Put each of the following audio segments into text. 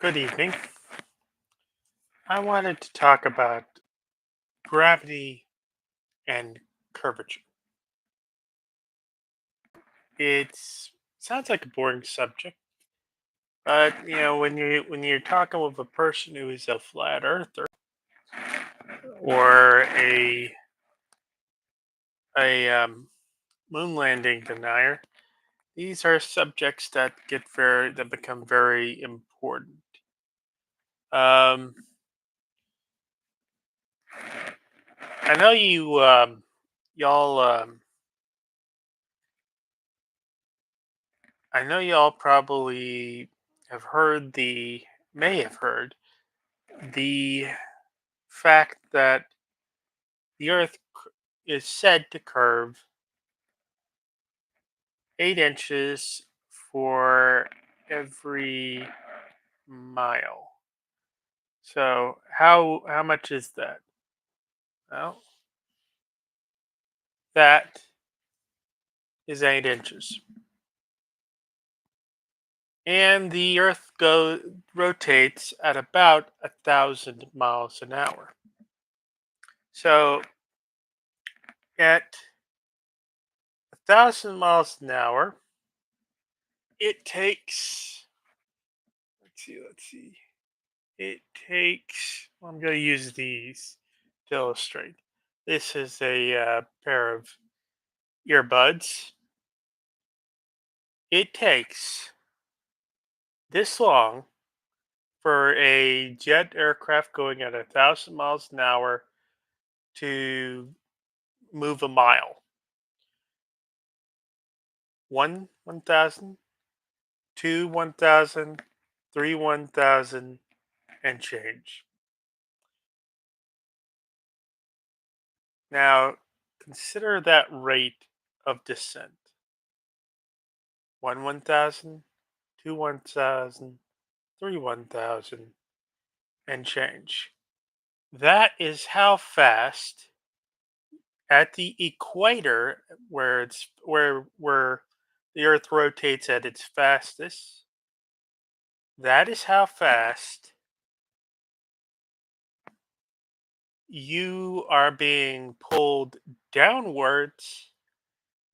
Good evening. I wanted to talk about gravity and curvature. It sounds like a boring subject, but when you're talking with a person who is a flat earther or a moon landing denier, these are subjects that become very important. Um, I know y'all. I know y'all probably have heard the may have heard the fact that the Earth is said to curve 8 inches for every mile. So how much is that? Well, that is 8 inches, and the Earth rotates at about 1,000 miles an hour. So at 1,000 miles an hour, it takes. Let's see. It takes, I'm going to use these to illustrate. This is a pair of earbuds. It takes this long for a jet aircraft going at 1,000 miles an hour to move a mile. 1,000, 1,000, 1,000, and change. Now, consider that rate of descent. 1,000, 1,000, 1,000, and change. That is how fast at the equator, where the Earth rotates at its fastest. That is how fast you are being pulled downwards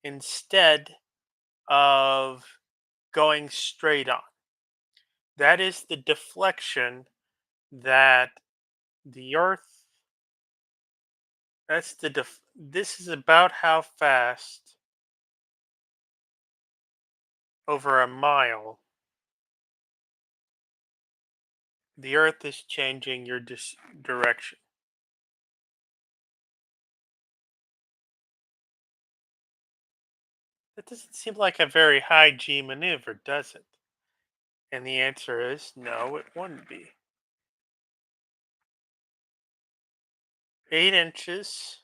instead of going straight on. That is the deflection that the Earth. This is about how fast over a mile the Earth is changing your direction. That doesn't seem like a very high G maneuver, does it? And the answer is no, it wouldn't be. 8 inches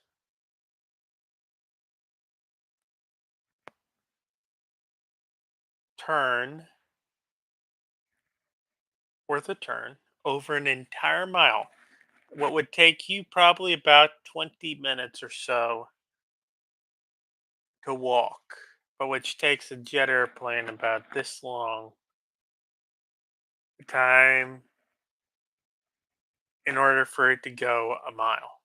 turn worth a turn over an entire mile. What would take you probably about 20 minutes or so to walk, but which takes a jet airplane about this long time in order for it to go a mile.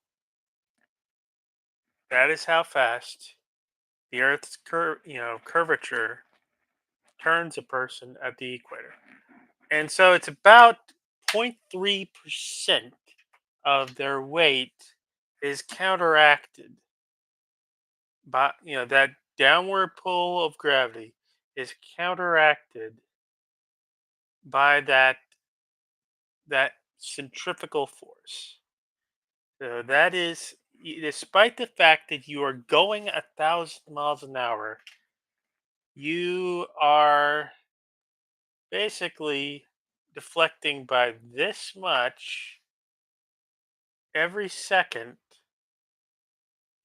That is how fast the Earth's curvature turns a person at the equator. And so it's about 0.3% of their weight is counteracted by, that downward pull of gravity is counteracted by that centrifugal force. So that is, despite the fact that you are going 1,000 miles an hour, you are basically deflecting by this much every second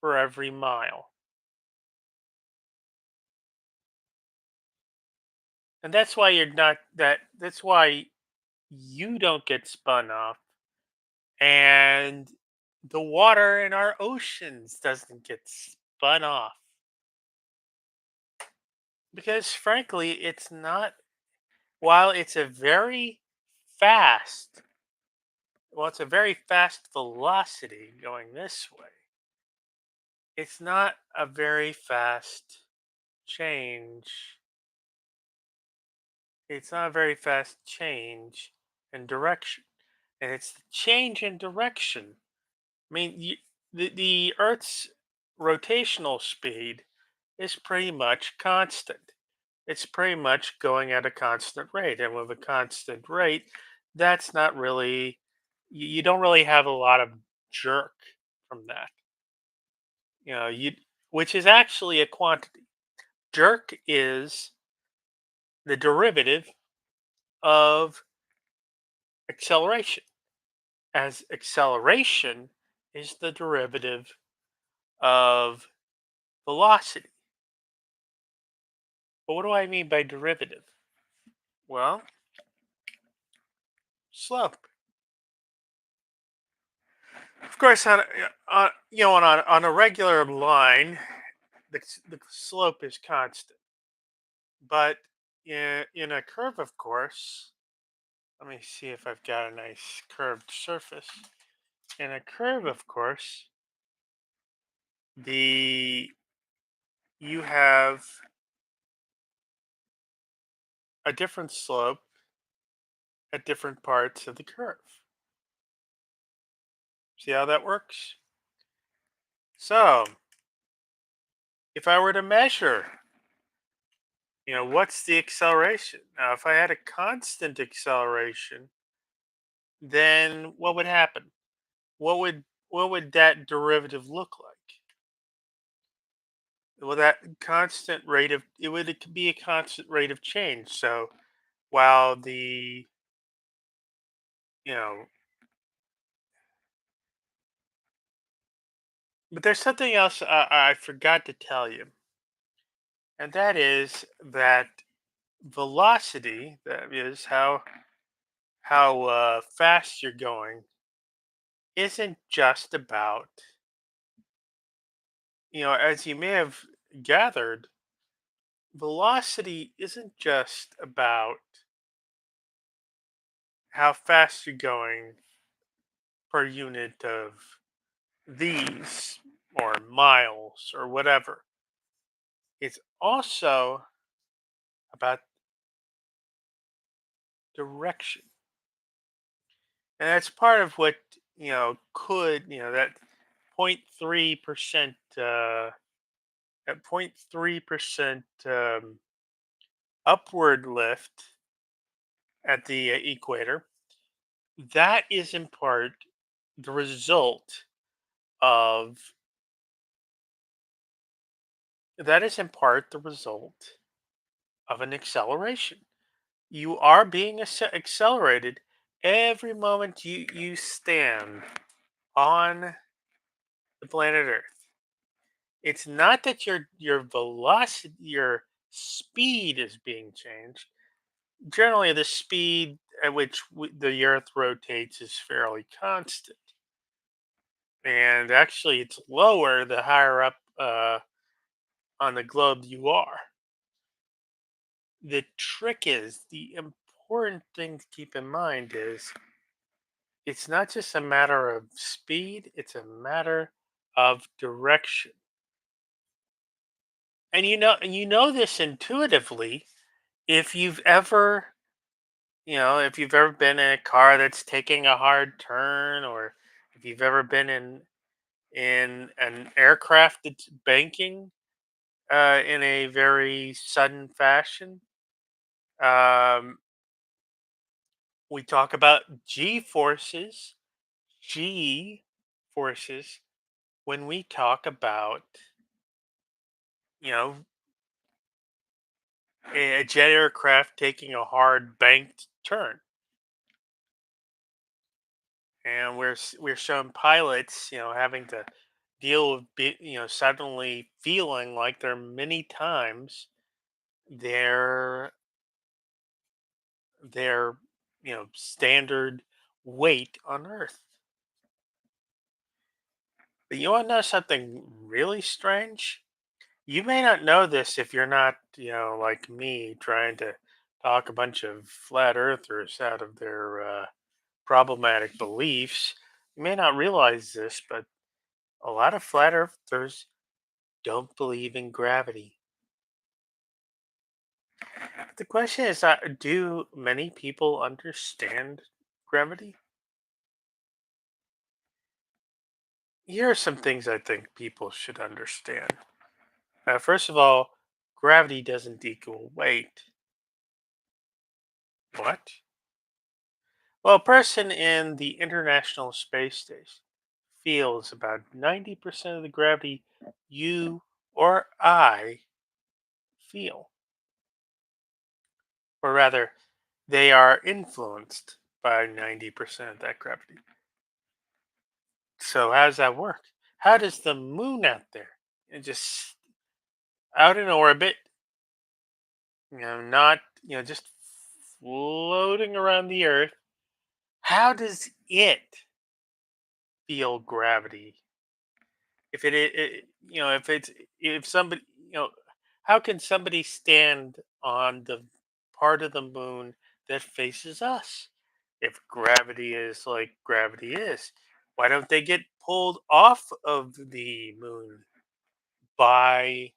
for every mile. And that's why you're not that's why you don't get spun off, and the water in our oceans doesn't get spun off, because frankly it's not, while it's a very fast. Well, it's a very fast velocity going this way. It's not a very fast change. It's not a very fast change in direction. And it's the change in direction. I mean, the Earth's rotational speed is pretty much constant. It's pretty much going at a constant rate. And with a constant rate, that's not really, you don't really have a lot of jerk from that. Which is actually a quantity. Jerk is the derivative of acceleration, as acceleration is the derivative of velocity. But what do I mean by derivative? Well, slope. Of course, on a regular line, the slope is constant. But in a curve, of course, let me see if I've got a nice curved surface. In a curve, of course, the you have a different slope at different parts of the curve. See how that works? So, if I were to measure, what's the acceleration? Now, if I had a constant acceleration, then what would happen? What would that derivative look like? Well, that constant rate of it would be a constant rate of change. So while you know, but there's something else I forgot to tell you, and that is that velocity, that is how fast you're going, isn't just about, as you may have gathered, velocity isn't just about how fast you're going per unit of these or miles or whatever. It's also about direction. And that's part of what, that 0.3%, at 0.3% upward lift at the equator, that is in part the result of, that is in part the result of an acceleration. You are being accelerated every moment you stand on the planet Earth. It's not that your velocity, your speed is being changed. Generally, the speed at which the Earth rotates is fairly constant, and actually, it's lower the higher up on the globe you are. The trick is, the important thing to keep in mind is, it's not just a matter of speed; it's a matter of direction. And you know this intuitively if you've ever if you've ever been in a car that's taking a hard turn, or if you've ever been in an aircraft that's banking in a very sudden fashion. um, we talk about g forces when we talk about you know a jet aircraft taking a hard banked turn. And we're showing pilots, having to deal with suddenly feeling like they're many times their their standard weight on Earth. But you want to know something really strange? You may not know this if you're not like me, trying to talk a bunch of flat earthers out of their problematic beliefs. You may not realize this, but a lot of flat earthers don't believe in gravity. The question is, do many people understand gravity? Here are some things I think people should understand. First of all, gravity doesn't equal weight. What? Well, a person in the International Space Station feels about 90% of the gravity you or I feel. Or rather, they are influenced by 90% of that gravity. So, how does that work? How does the moon out there, just out in orbit, not, just floating around the Earth, how does it feel gravity? If if if somebody, how can somebody stand on the part of the moon that faces us? If gravity is like gravity is, why don't they get pulled off of the moon by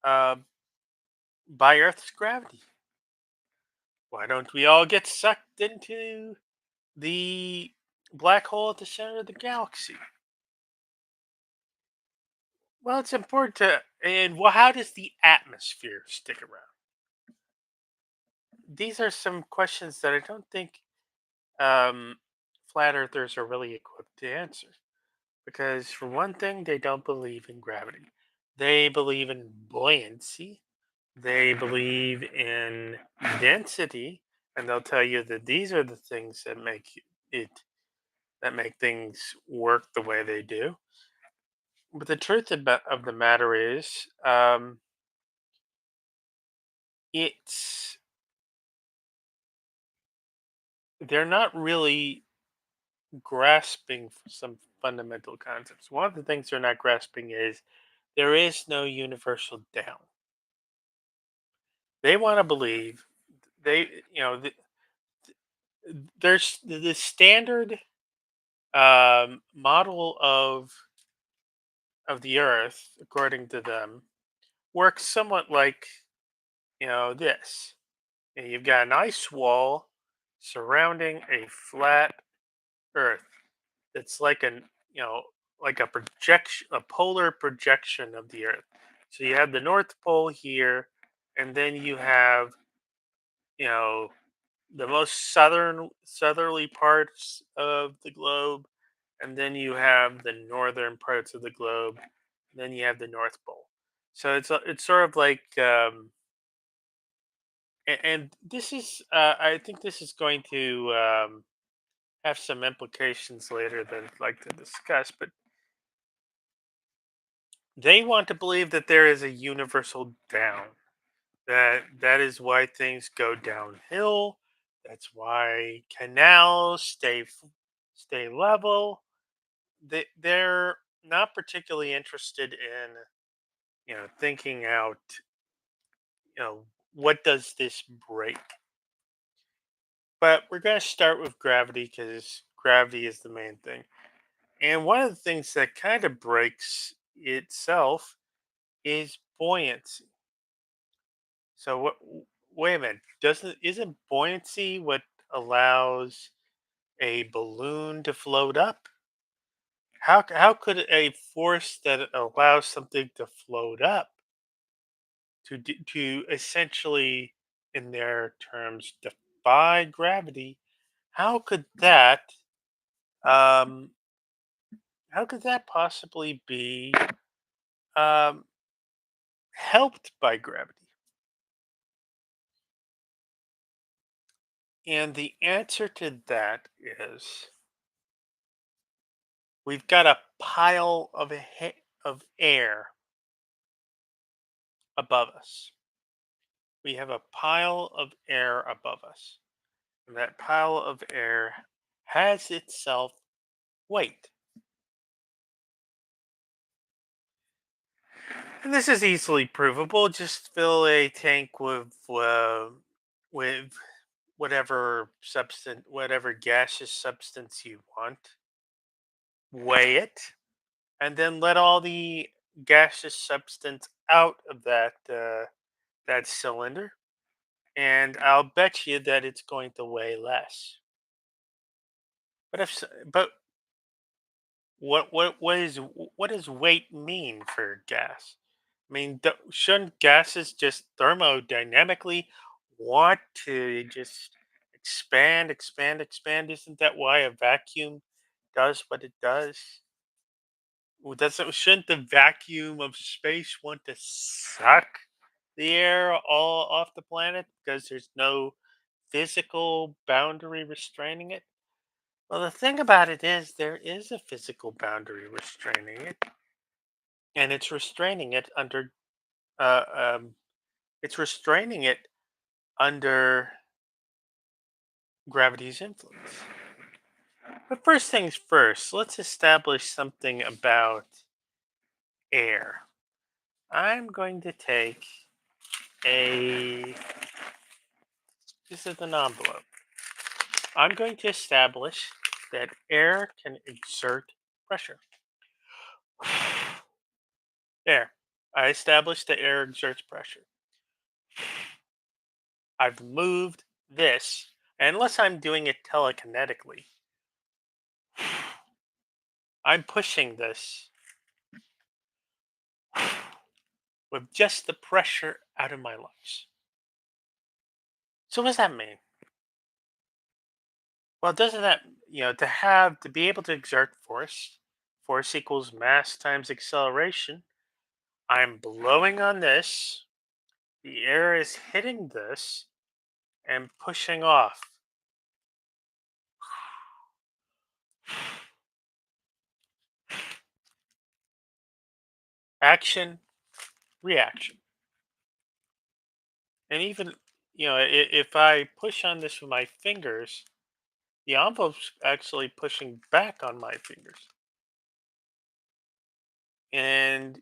uh, Earth's gravity? Why don't we all get sucked into the black hole at the center of the galaxy? Well, it's important to, and well, how does the atmosphere stick around? These are some questions that I don't think um, flat earthers are really equipped to answer. Because, for one thing, they don't believe in gravity, they believe in buoyancy, they believe in density, and they'll tell you that these are the things that it make things work the way they do. But the truth of the matter is, it's they're not really grasping some fundamental concepts. One of the things they're not grasping is there is no universal down. They want to believe they, there's the standard model of the Earth, according to them, works somewhat like this. You've got an ice wall surrounding a flat Earth. It's like like a projection, a polar projection of the Earth. So you have the North Pole here, and then you have you know the most southerly parts of the globe, and then you have the northern parts of the globe, and then you have the North Pole. So it's sort of like, and this is I think this is going to have some implications later that I'd like to discuss, but they want to believe that there is a universal down. That is why things go downhill. That's why canals stay level. They're not particularly interested in thinking out you know what does this break. But we're going to start with gravity because gravity is the main thing. And one of the things that kind of breaks itself is buoyancy. So wait a minute, doesn't isn't buoyancy what allows a balloon to float up? How could a force that allows something to float up to essentially, in their terms, defy gravity? How could that um how could that possibly be um helped by gravity? And the answer to that is we've got a pile of air above us. We have a pile of air above us. And that pile of air has itself weight. And this is easily provable. Just fill a tank with with whatever substance, whatever gaseous substance you want, weigh it, and then let all the gaseous substance out of that cylinder, and I'll bet you that it's going to weigh less. But what does weight mean for gas? I mean, shouldn't gases just thermodynamically want to just expand, expand, expand? Isn't that why a vacuum does what it does? Well, doesn't shouldn't the vacuum of space want to suck the air all off the planet because there's no physical boundary restraining it? Well, the thing about it is there is a physical boundary restraining it, and uh, um, it's restraining it under gravity's influence. But first things first, let's establish something about air. I'm going to take a this is an envelope. I'm going to establish that air can exert pressure. There. I established that air exerts pressure. I've moved this, unless I'm doing it telekinetically, I'm pushing this with just the pressure out of my lungs. So what does that mean? Well, doesn't that to be able to exert force, force equals mass times acceleration. I'm blowing on this, the air is hitting this and pushing off. Action, reaction. And even, if I push on this with my fingers, the envelope's actually pushing back on my fingers. And,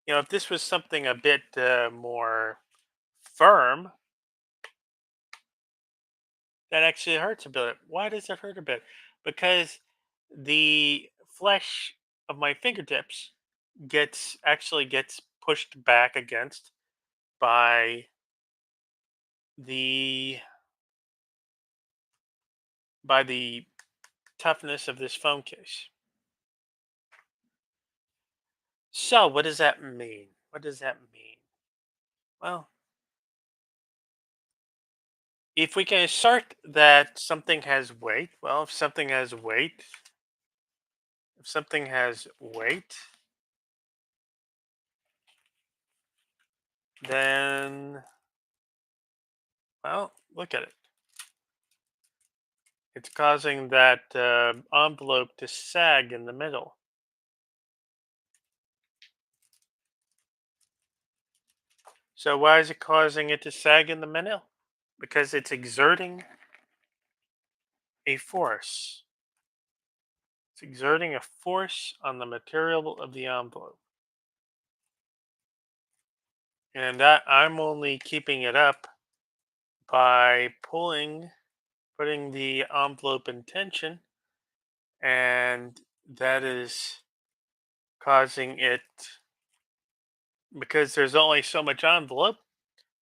if this was something a bit more firm, that actually hurts a bit. Why does it hurt a bit? Because the flesh of my fingertips gets pushed back against by the the toughness of this phone case. So, what does that mean? What does that mean? Well, if we can assert that something has weight, well, if something has weight, then, well, look at it. It's causing that envelope to sag in the middle. So why is it causing it to sag in the middle? Because it's exerting a force. It's exerting a force on the material of the envelope. And that I'm only keeping it up by putting the envelope in tension, and that is causing it because there's only so much envelope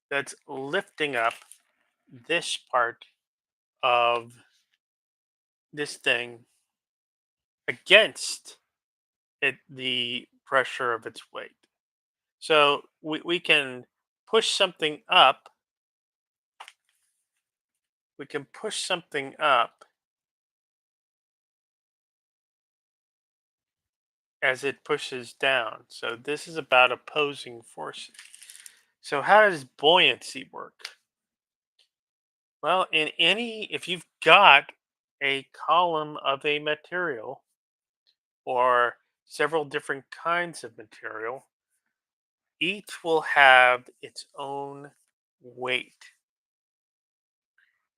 that's lifting up this part of this thing against the pressure of its weight. So we can push something up. We can push something up as it pushes down. So this is about opposing forces. So how does buoyancy work? Well, if you've got a column of a material or several different kinds of material, each will have its own weight.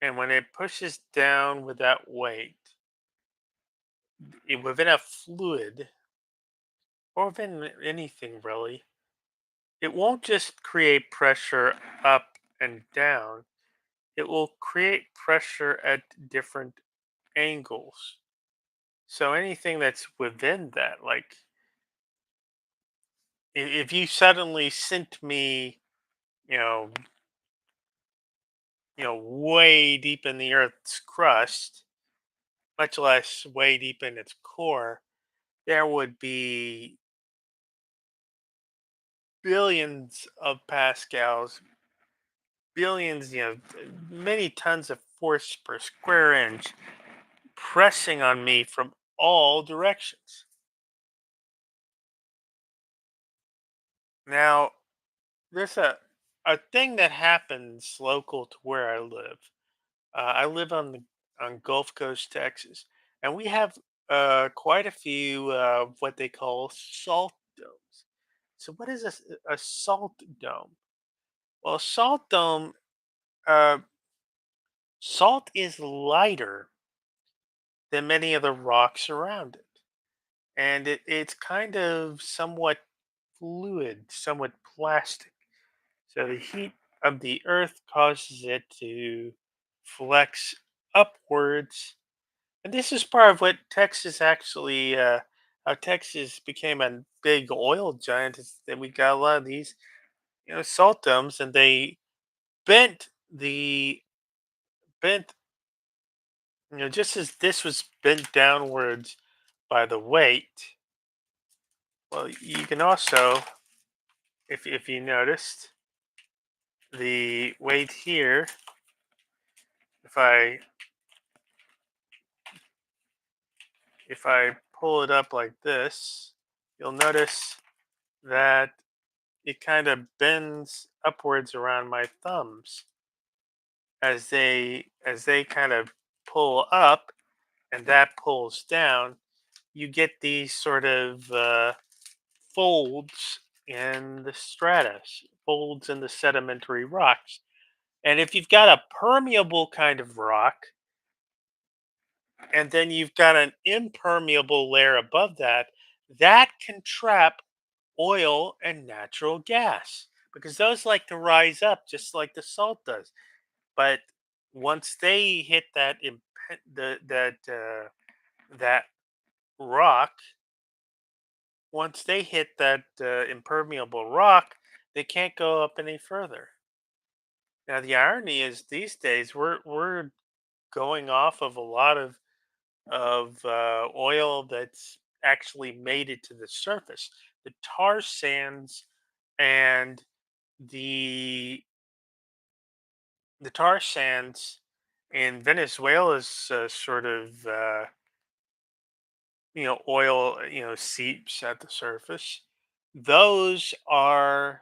And when it pushes down with that weight, within a fluid or within anything really, it won't just create pressure up and down, it will create pressure at different angles. So anything that's within that, like if you suddenly sent me, you know, way deep in the Earth's crust, much less way deep in its core, there would be billions of pascals, billions, many tons of force per square inch pressing on me from all directions. Now, there's a thing that happens local to where I live. I live on Gulf Coast, Texas, and we have quite a few what they call salt domes. So, what is a salt dome? Well, a salt dome, uh, salt is lighter than many of the rocks around it, and it's kind of somewhat fluid, somewhat plastic. So the heat of the Earth causes it to flex upwards. And this is part of what Texas actually, how Texas became a big oil giant. Is that we got a lot of these, salt domes, and they bent the bent, just as this was bent downwards by the weight. Well, you can also, if you noticed, the weight here. If I if I pull it up like this, you'll notice that it kind of bends upwards around my thumbs as they kind of pull up and that pulls down. You get these sort of folds in the stratus, folds in the sedimentary rocks. And if you've got a permeable kind of rock, and then you've got an impermeable layer above that, that can trap oil and natural gas because those like to rise up just like the salt does. But once they hit that rock, once they hit that impermeable rock, they can't go up any further. Now the irony is these days we're going off of a lot of oil that's actually made it to the surface. The tar sands and the the tar sands in Venezuela's sort of oil seeps at the surface. Those are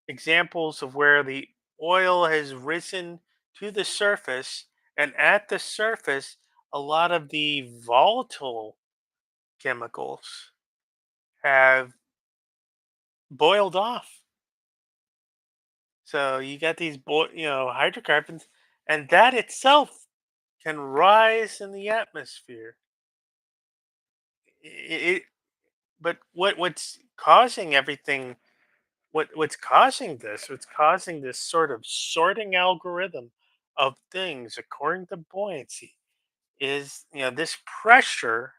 examples of where the oil has risen to the surface, and at the surface, a lot of the volatile chemicals have boiled off. So you got these hydrocarbons, and that itself can rise in the atmosphere. It, but what's causing everything? What's causing this? What's causing this sort of sorting algorithm of things according to buoyancy is this pressure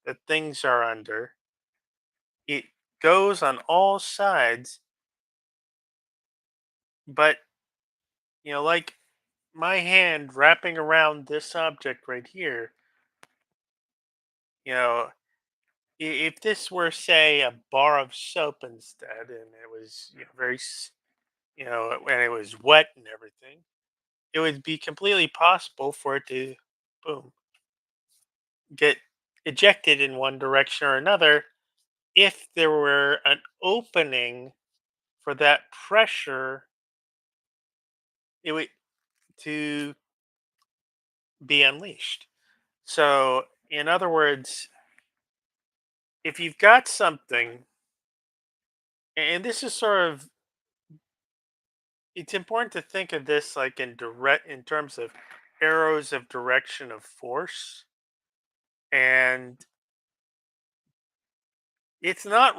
that things are under. It goes on all sides, but like my hand wrapping around this object right here, you know, if this were, say, a bar of soap instead, and it was and it was wet and everything, it would be completely possible for it to, boom, get ejected in one direction or another if there were an opening for that pressure it would to be unleashed. So, in other words, if you've got something, and this is sort of, it's important to think of this like in terms of arrows of direction of force, and it's not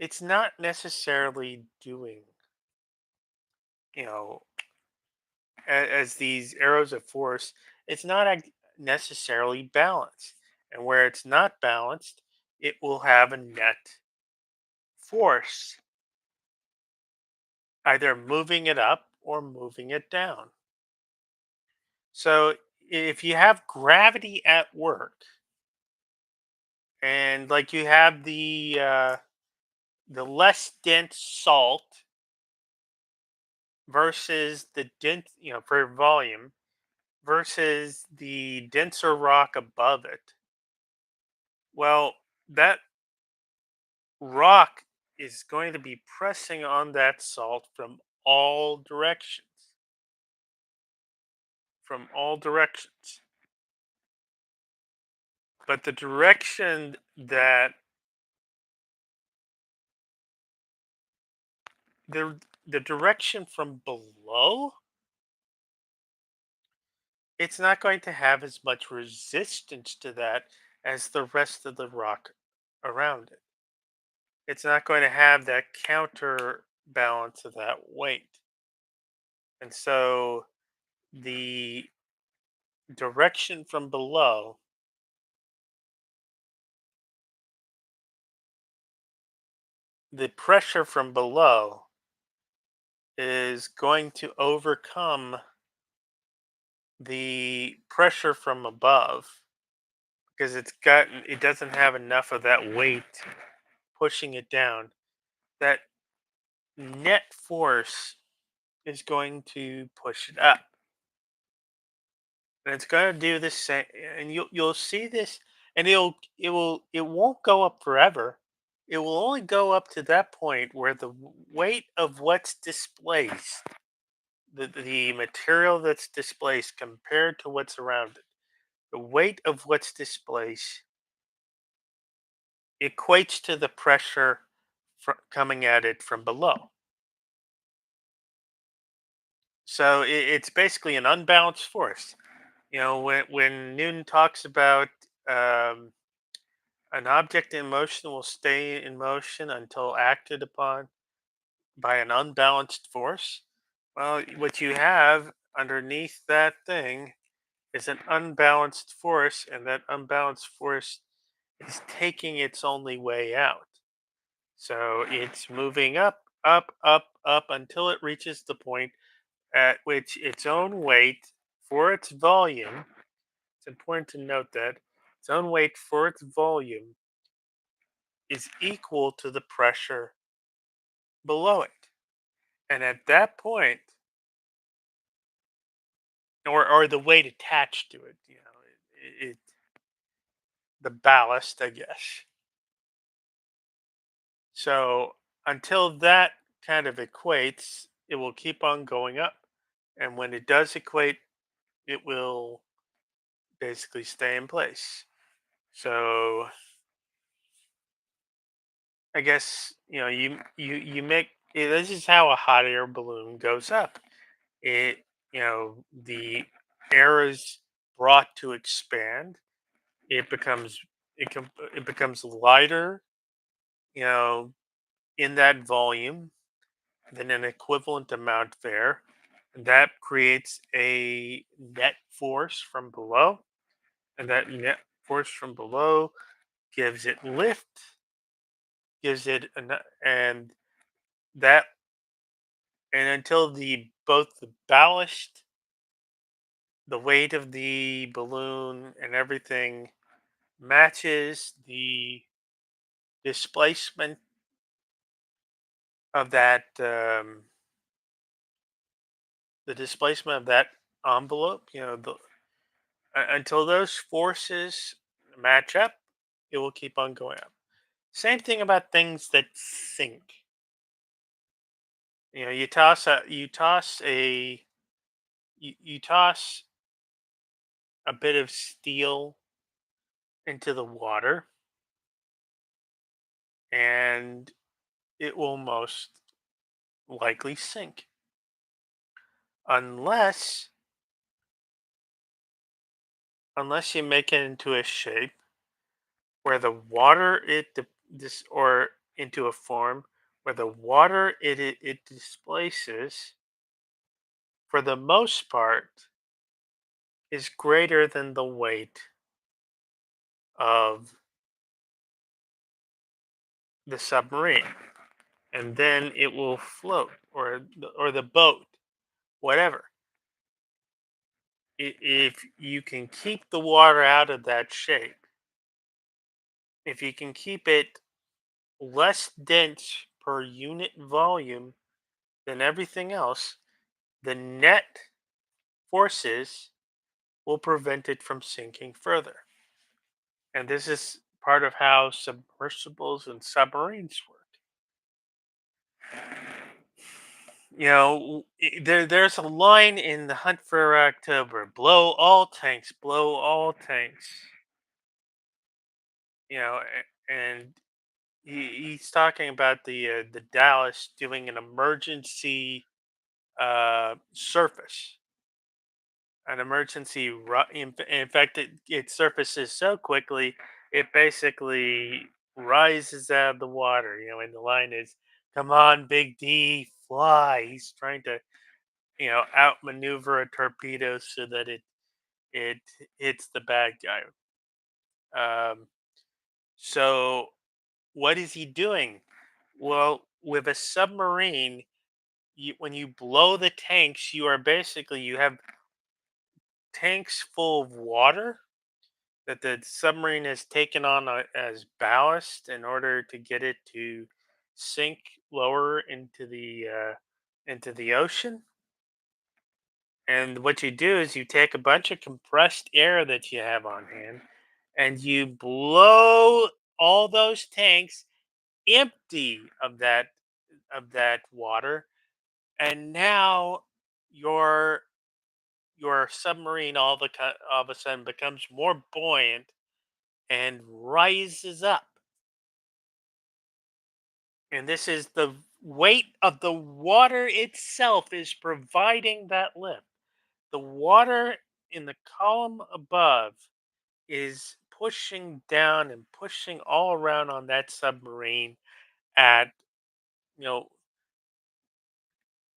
it's not necessarily doing, you know, as these arrows of force, it's not necessarily balanced. And where it's not balanced, it will have a net force, either moving it up or moving it down. So if you have gravity at work, and like you have the less dense salt versus the dense, for volume, versus the denser rock above it. Well, that rock is going to be pressing on that salt from all directions. But the direction from below, it's not going to have as much resistance to that as the rest of the rock around it. It's not going to have that counterbalance of that weight. And so the direction from below, the pressure from below is going to overcome the pressure from above because it doesn't have enough of that weight pushing it down. That net force is going to push it up. And it's going to do the same, and you'll see this, and it won't go up forever. It will only go up to that point where the weight of what's displaced, the material that's displaced compared to what's around it, the weight of what's displaced equates to the pressure coming at it from below. So it's basically an unbalanced force. When Newton talks about um, an object in motion will stay in motion until acted upon by an unbalanced force. Well, what you have underneath that thing is an unbalanced force, and that unbalanced force is taking its only way out. So it's moving up, up, up, up until it reaches the point at which its own weight for its volume, it's important to note that its own weight for its volume is equal to the pressure below it. And at that point, or the weight attached to it, the ballast, I guess. So until that kind of equates, it will keep on going up. And when it does equate, it will basically stay in place. So I guess you make this is how a hot air balloon goes up. It the air is brought to expand. It becomes it becomes lighter, you know, in that volume than an equivalent amount there. And that creates a net force from below, and that net force from below gives it lift, gives it and that and until the both the ballast, the weight of the balloon, and everything matches displacement of that the displacement of that envelope, until those forces match up, it will keep on going up. Same thing about things that sink. You toss a bit of steel into the water, and it will most likely sink unless you make it into a shape where the water it de- this or into a form where the water it displaces, for the most part, is greater than the weight of the submarine, and then it will float, or the boat, whatever. If you can keep the water out of that shape, if you can keep it less dense per unit volume than everything else, the net forces will prevent it from sinking further. And this is part of how submersibles and submarines work. There's a line in The Hunt for October: blow all tanks, blow all tanks. And he's talking about the Dallas doing an emergency surface, an emergency. In fact, it surfaces so quickly, it basically rises out of the water. And the line is, "Come on, Big D, fly." He's trying to outmaneuver a torpedo so that it hits the bad guy. Um, so what is he doing? Well, with a submarine, when you blow the tanks, you have tanks full of water that the submarine has taken on as ballast in order to get it to sink lower into the ocean. And what you do is you take a bunch of compressed air that you have on hand, and you blow all those tanks empty of that water, and now your your submarine all of a sudden becomes more buoyant and rises up. And this is the weight of the water itself is providing that lift. The water in the column above is pushing down and pushing all around on that submarine at you know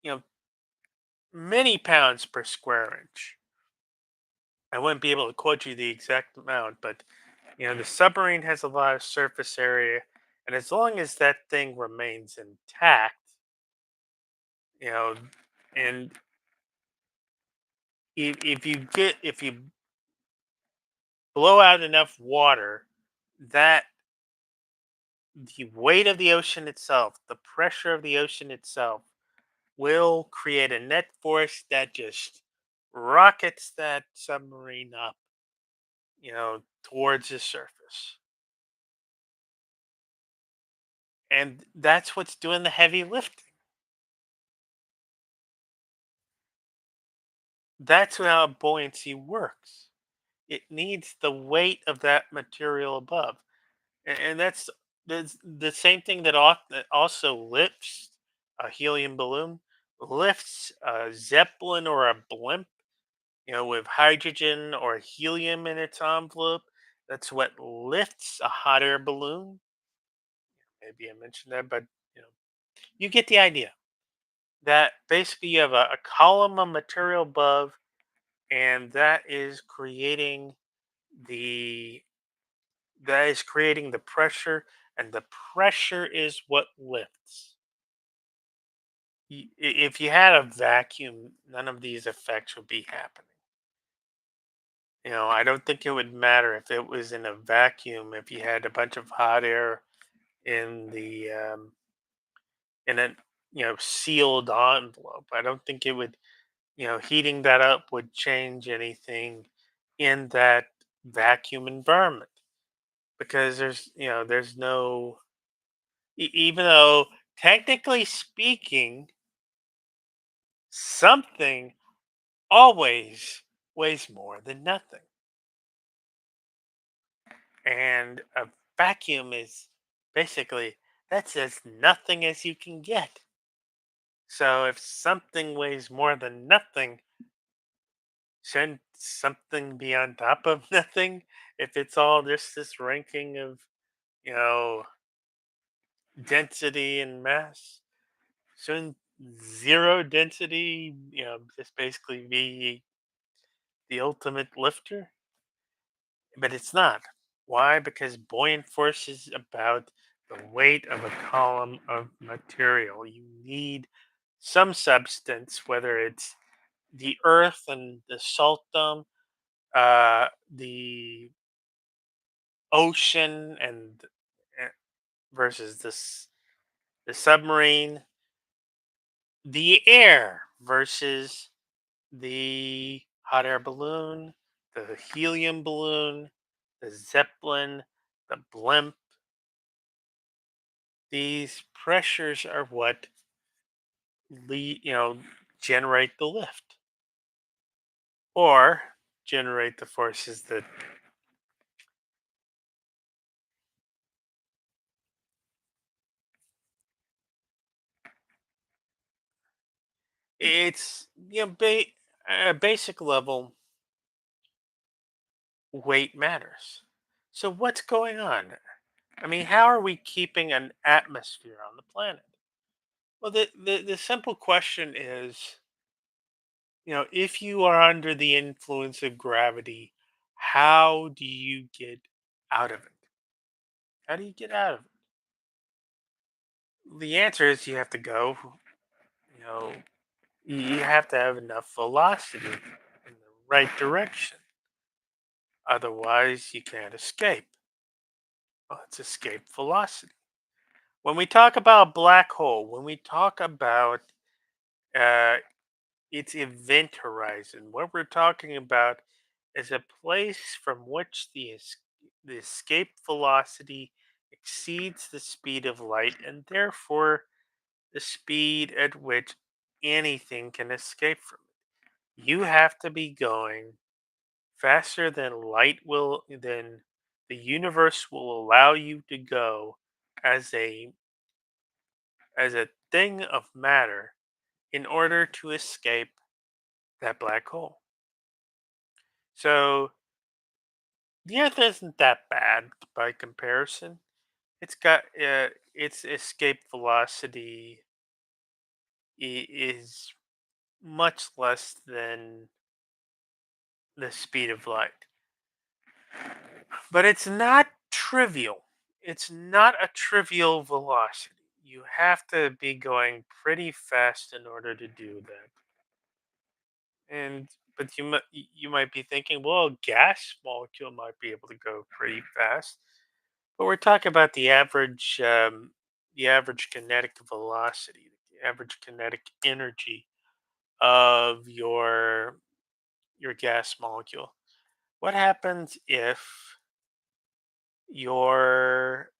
you know many pounds per square inch. I wouldn't be able to quote you the exact amount, but the submarine has a lot of surface area, and as long as that thing remains intact, you know, and if you blow out enough water, that the weight of the ocean itself, the pressure of the ocean itself, will create a net force that just rockets that submarine up, towards the surface. And that's what's doing the heavy lifting. That's how buoyancy works. It needs the weight of that material above. And that's the same thing that also lifts a helium balloon, lifts a zeppelin or a blimp, with hydrogen or helium in its envelope. That's what lifts a hot air balloon. Maybe I mentioned that, but you know, you get the idea. That basically you have a column of material above, and the that is creating the pressure, and the pressure is what lifts. If you had a vacuum, none of these effects would be happening. I don't think it would matter if it was in a vacuum. If you had a bunch of hot air in the in a sealed envelope, I don't think it would. Heating that up would change anything in that vacuum environment, because there's no, even though technically speaking, something always weighs more than nothing. And a vacuum is basically that's as nothing as you can get. So if something weighs more than nothing, shouldn't something be on top of nothing? If it's all just this ranking of, you know, density and mass. Shouldn't zero density, just basically be the ultimate lifter? But it's not. Why? Because buoyant force is about the weight of a column of material. You need some substance, whether it's the earth and the salt dome, the ocean and uh, versus the submarine, the air versus the hot air balloon, the helium balloon, the zeppelin, the blimp. These pressures are what lead, generate the lift or generate the forces that it's, at a basic level, weight matters. So what's going on? I mean, how are we keeping an atmosphere on the planet? Well, the simple question is, if you are under the influence of gravity, how do you get out of it? How do you get out of it? The answer is you have to go, you know, you have to have enough velocity in the right direction. Otherwise, you can't escape. Well, it's escape velocity. When we talk about black hole, when we talk about uh, its event horizon, what we're talking about is a place from which the escape velocity exceeds the speed of light and therefore the speed at which anything can escape from it. You have to be going faster than than the universe will allow you to go as a thing of matter in order to escape that black hole. So the Earth isn't that bad by comparison. It's got its escape velocity is much less than the speed of light, but it's not trivial. It's not a trivial velocity. You have to be going pretty fast in order to do that. And but you might be thinking, well, a gas molecule might be able to go pretty fast. But we're talking about the average kinetic velocity, the average kinetic energy of your gas molecule. What happens if your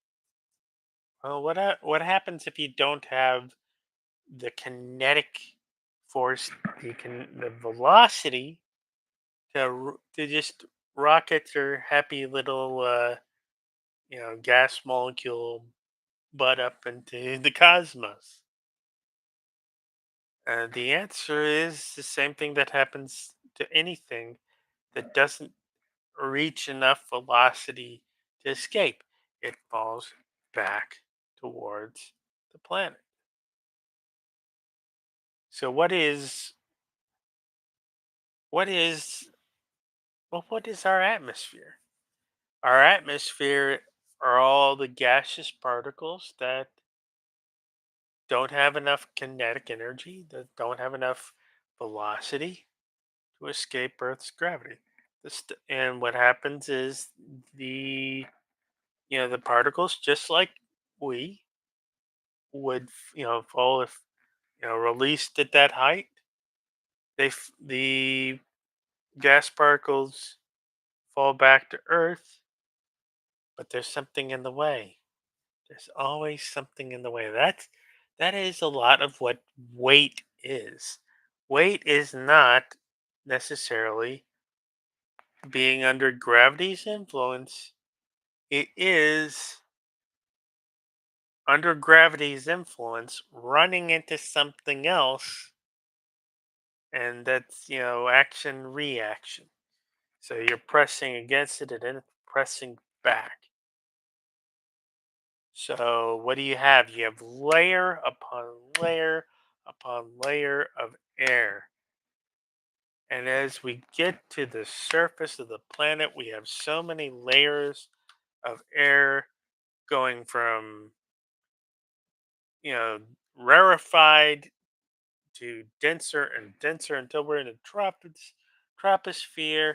what happens if you don't have the kinetic force, the velocity to just rocket your happy little gas molecule butt up into the cosmos? The answer is the same thing that happens to anything that doesn't reach enough velocity to escape. It falls back towards the planet. So what is what is our atmosphere? Our atmosphere are all the gaseous particles that don't have enough kinetic energy, that don't have enough velocity to escape Earth's gravity. And what happens is the particles, just like we would, fall if released at that height. The gas particles fall back to Earth, but there's something in the way. There's always something in the way. That is a lot of what weight is. Weight is not necessarily being under gravity's influence. It is under gravity's influence running into something else, and that's action reaction. So you're pressing against it and then pressing back. So what do you have? You have layer upon layer upon layer of air. And as we get to the surface of the planet, we have so many layers of air going from, you know, rarefied to denser and denser until we're in the troposphere,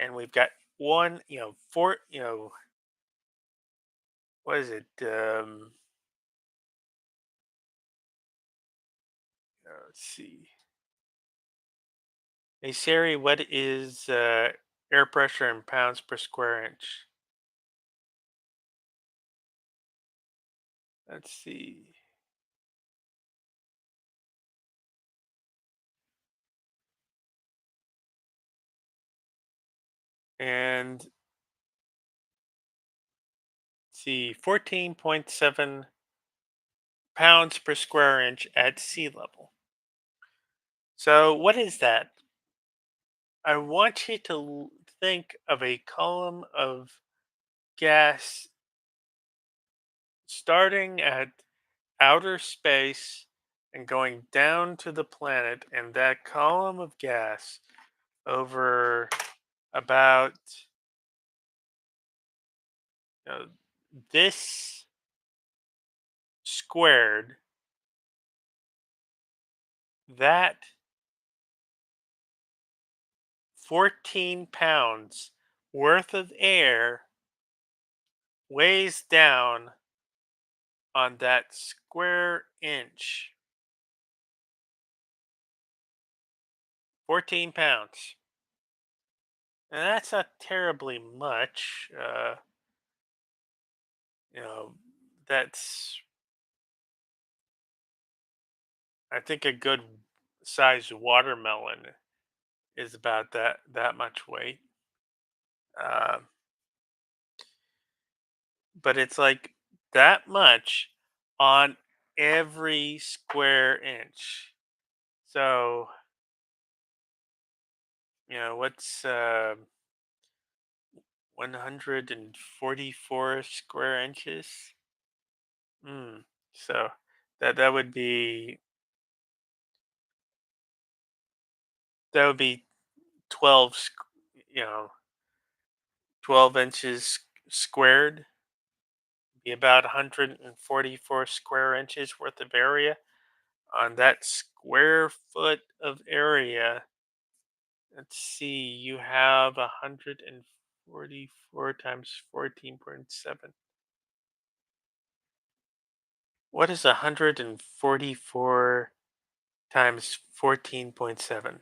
and we've got one, four, what is it? Let's see. Hey Siri, what is air pressure in pounds per square inch? Let's see. And see, 14.7 pounds per square inch at sea level. So, what is that? I want you to think of a column of gas starting at outer space and going down to the planet, and that column of gas over about uh, this squared, that 14 pounds worth of air weighs down on that square inch. 14 pounds. And that's not terribly much. You know, that's, I think, a good sized watermelon is about that much weight. Uh, but it's like that much on every square inch. So, what's 144 square inches? Hmm. So that would be 12, 12 inches squared, be about 144 square inches worth of area on that square foot of area. Let's see, you have 144 times 14.7. What is 144 times 14.7?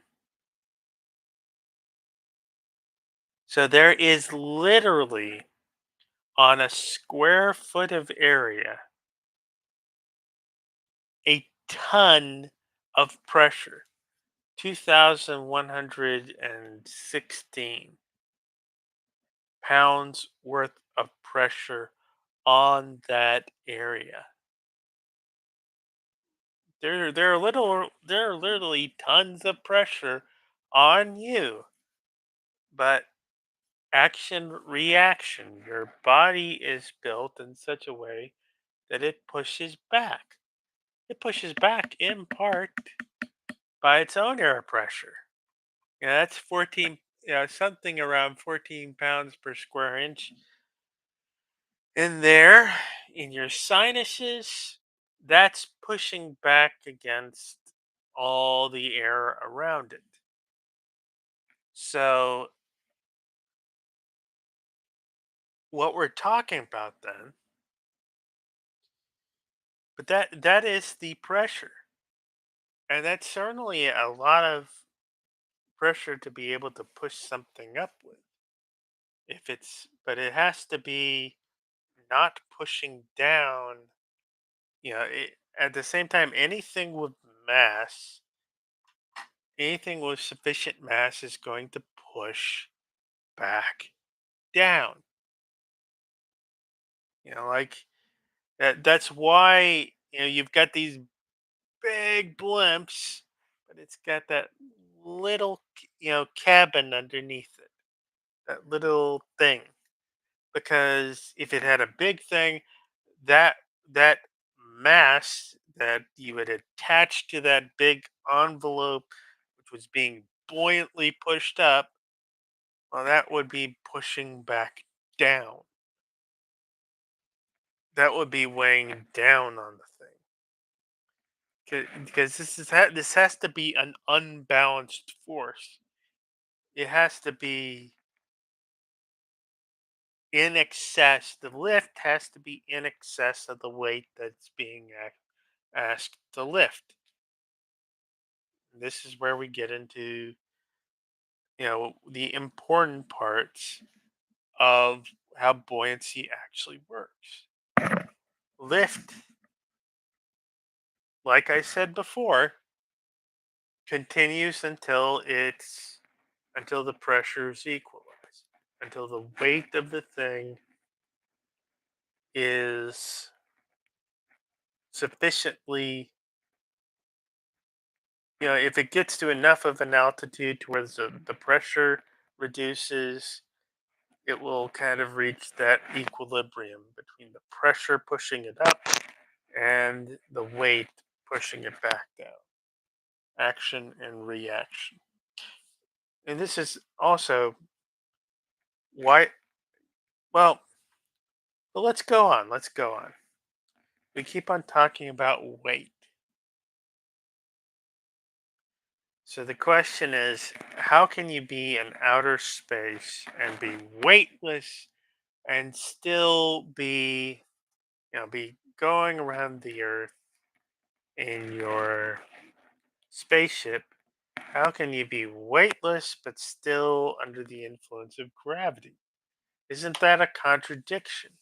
So there is literally on a square foot of area a ton of pressure, 2,116 pounds worth of pressure on that area. There are literally tons of pressure on you, but action reaction. Your body is built in such a way that it pushes back. It pushes back in part by its own air pressure. Yeah, that's 14, something around 14 pounds per square inch in there in your sinuses. That's pushing back against all the air around it. So, what we're talking about then, but that is the pressure. And that's certainly a lot of pressure to be able to push something up with. If it's, but it has to be not pushing down. At the same time, mass, anything with sufficient mass is going to push back down. Like that's why you've got these big blimps, but it's got that little cabin underneath it, that little thing. Because if it had a big thing, that that mass that you would attach to that big envelope, which was being buoyantly pushed up, well, that would be pushing back down. That would be weighing down on the thing. Because this has to be an unbalanced force. It has to be in excess. The lift has to be in excess of the weight that's being asked to lift. This is where we get into the important parts of how buoyancy actually works. Lift, like I said before, continues until the pressure is equalized, until the weight of the thing is sufficiently, if it gets to enough of an altitude to where the pressure reduces, it will kind of reach that equilibrium between the pressure pushing it up and the weight pushing it back down. Action and reaction. And this is also why, well, let's go on. Let's go on. We keep on talking about weight. So the question is, how can you be in outer space and be weightless and still be going around the earth in your spaceship? How can you be weightless but still under the influence of gravity? Isn't that a contradiction?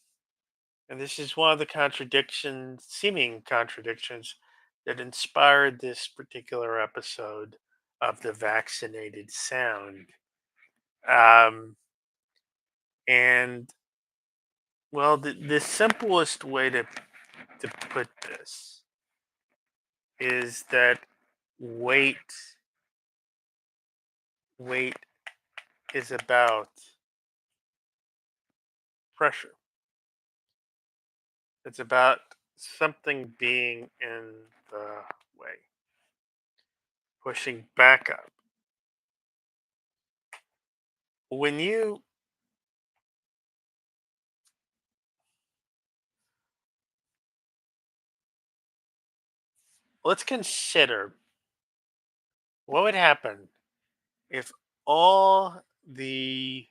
And this is one of the seeming contradictions, that inspired this particular episode of the Vaccinated Sound. Um, and, well, the simplest way to put this is that weight weight is about pressure. It's about something being in the way, pushing back up. When you Let's consider what would happen if all the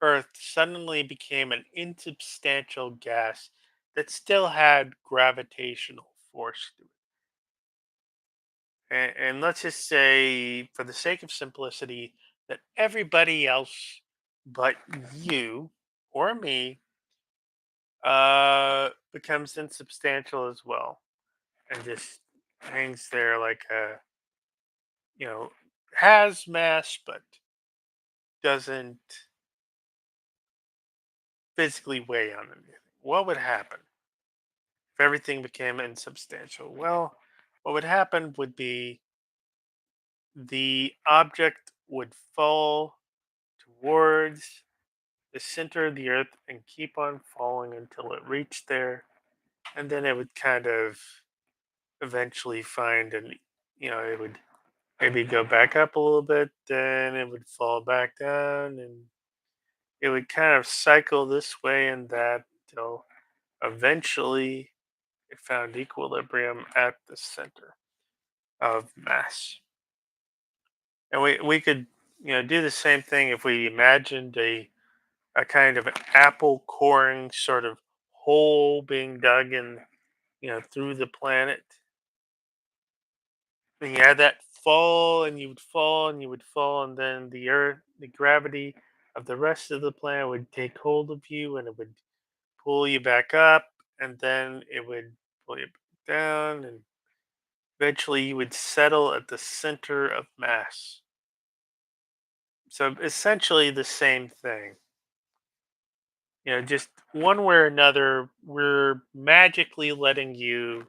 Earth suddenly became an insubstantial gas that still had gravitational force to it. And let's just say, for the sake of simplicity, that everybody else but you or me becomes insubstantial as well, and just hangs there like you know, has mass but doesn't physically weigh on anything. What would happen if everything became insubstantial? Well, what would happen would be the object would fall towards the center of the earth and keep on falling until it reached there, and then it would kind of eventually find it would maybe go back up a little bit, then it would fall back down, and it would kind of cycle this way and that till eventually it found equilibrium at the center of mass. And we could do the same thing if we imagined a kind of an apple coring sort of hole being dug in, through the planet. And you had that fall, and you would fall, and you would fall, and then the gravity of the rest of the planet would take hold of you, and it would pull you back up, and then it would pull you back down, and eventually you would settle at the center of mass. So essentially the same thing. Just one way or another, we're magically letting you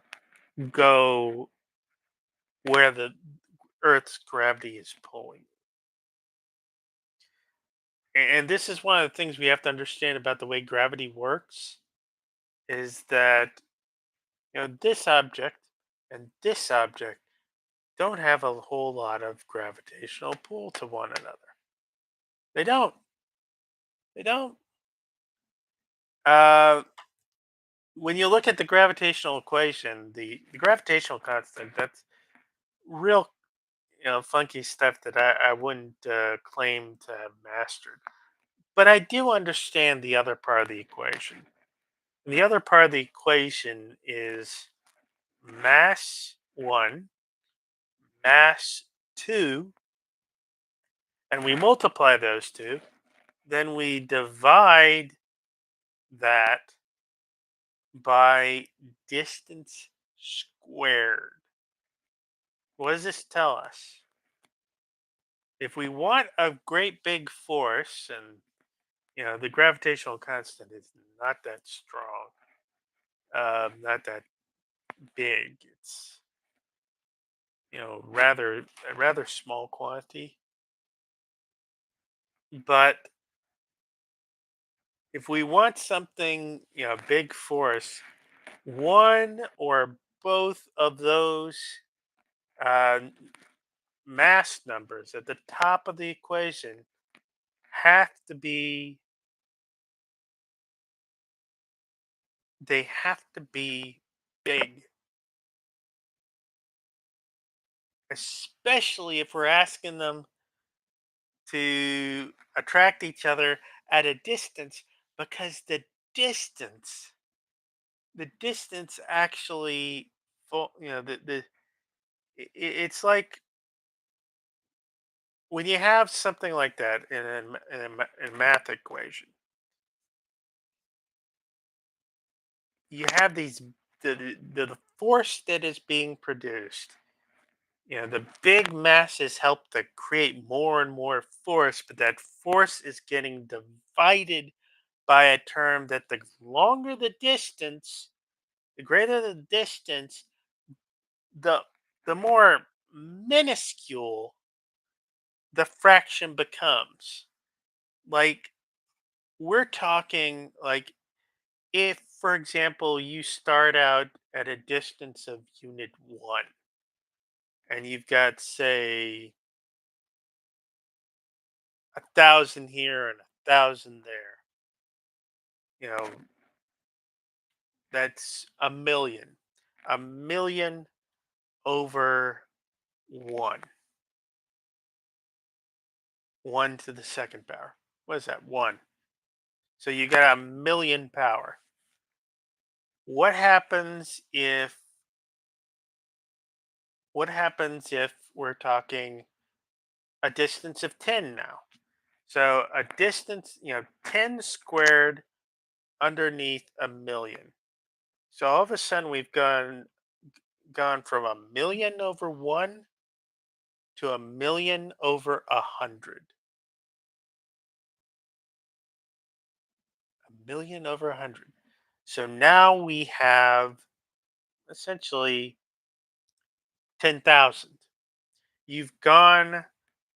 go where the Earth's gravity is pulling. And this is one of the things we have to understand about the way gravity works, is that this object and this object don't have a whole lot of gravitational pull to one another. They don't. They don't. Uh, when you look at the gravitational equation, the gravitational constant, that's real, funky stuff that I wouldn't claim to have mastered. But I do understand the other part of the equation. The other part of the equation is mass one, mass two, and we multiply those two. Then we divide that by distance squared. What does this tell us? If we want a great big force, and the gravitational constant is not that strong, not that big. It's rather a rather small quantity. But if we want something, big force, one or both of those uh, mass numbers at the top of the equation have to be they have to be big, especially if we're asking them to attract each other at a distance, because distance the distance actually it's like when you have something like that in a math equation, you have the force that is being produced. The big masses help to create more and more force, but that force is getting divided by a term that the longer the distance, the greater the distance, the the more minuscule the fraction becomes. Like, we're talking like, if, for example, you start out at a distance of unit one and you've got, say, 1,000 here and 1,000 there, you know, that's a million over one, one to the second power. What is that? One. So you got a million power. What happens if we're talking a distance of 10 now? So a distance, 10 squared underneath a million. So all of a sudden we've gone from a million over one to a million over 100. A million over 100. So now we have essentially 10,000. You've gone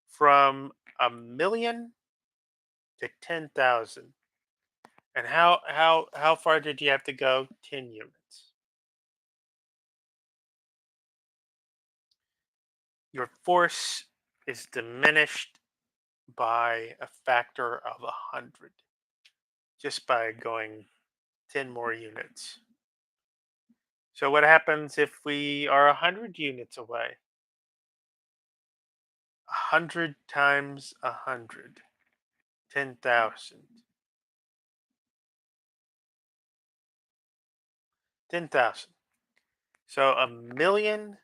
from a million to 10,000. And how far did you have to go? 10 units. Your force is diminished by a factor of 100 just by going 10 more units. So what happens if we are 100 units away? 100 times 100, 10,000. 10,000. So a million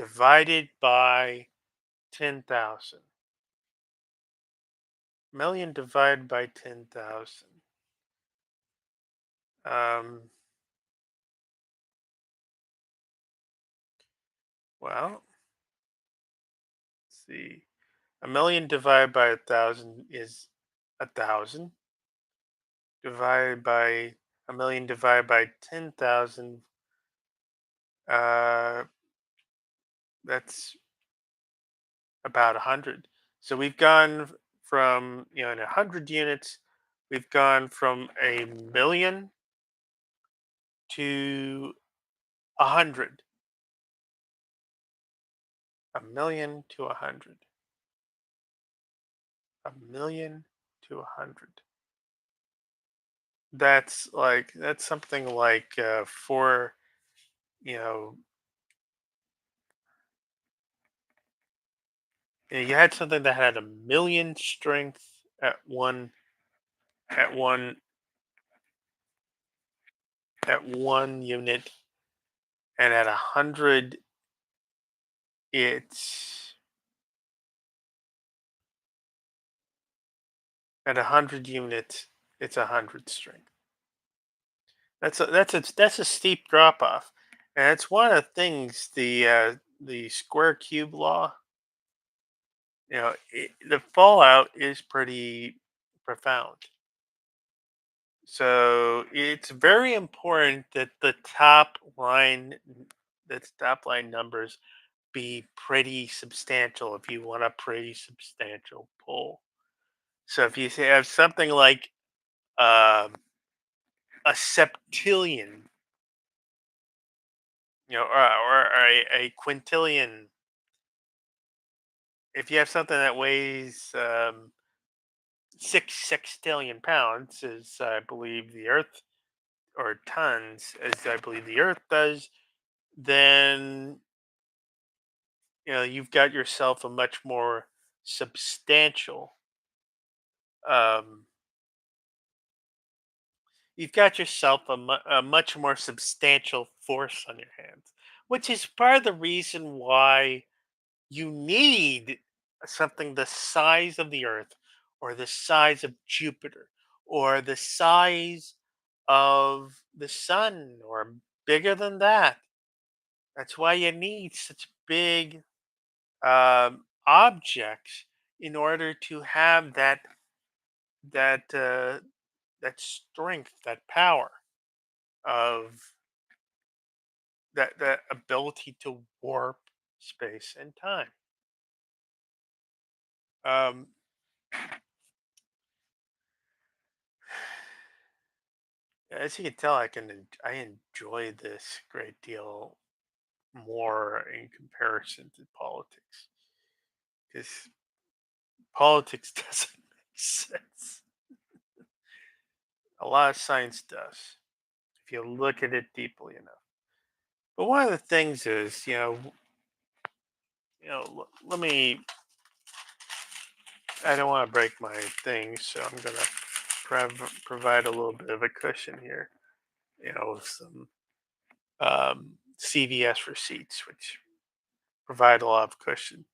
divided by 10,000. Million divided by 10,000. Um, well, let's see. A million divided by 1,000 is 1,000. Divided by a million divided by 10,000. Uh, that's about 100. So we've gone from, in 100 units, we've gone from a million to 100. A million to 100. A million to 100. That's something like for you know you had something that had a million strength at one at one at one unit, and at 100 it's at 100 units it's 100 strength. That's a steep drop off, and it's one of the things the square cube law. The fallout is pretty profound. So it's very important that the top line numbers be pretty substantial if you want a pretty substantial pull. So if you have something like um, a septillion, or a quintillion, if you have something that weighs 6 sextillion pounds, as I believe the Earth, or tons, as I believe the Earth does, then you've got yourself a much more substantial. Um, you've got yourself a much more substantial force on your hands, which is part of the reason why you need something the size of the Earth, or the size of Jupiter, or the size of the Sun, or bigger than that. That's why you need such big objects in order to have that that strength, that power of that ability to warp space and time. Um, as you can tell, I enjoy this great deal more in comparison to politics, because politics doesn't make sense. A lot of science does if you look at it deeply enough. But one of the things is, let me. I don't want to break my thing, so I'm gonna provide a little bit of a cushion here. With some CVS receipts, which provide a lot of cushion.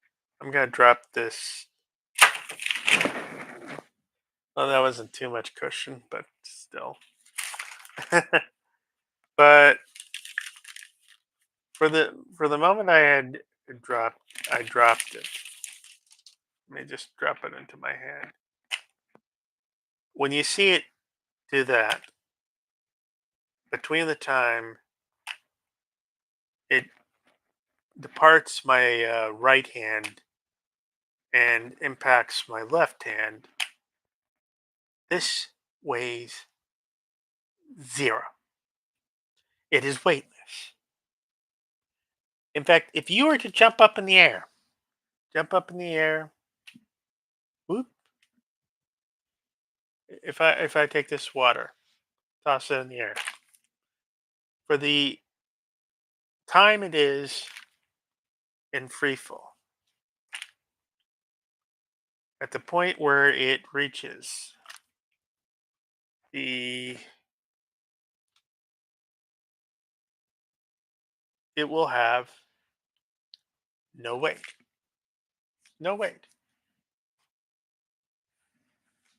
I'm gonna drop this. Well, that wasn't too much cushion, but still. But for the moment dropped, I dropped it. Let me just drop it into my hand. When you see it do that, between the time it departs my right hand and impacts my left hand, this weighs zero. It is weightless. In fact, if you were to jump up in the air, whoop, if I take this water, toss it in the air, for the time it is in free fall, at the point where it reaches the, it will have no weight. No weight.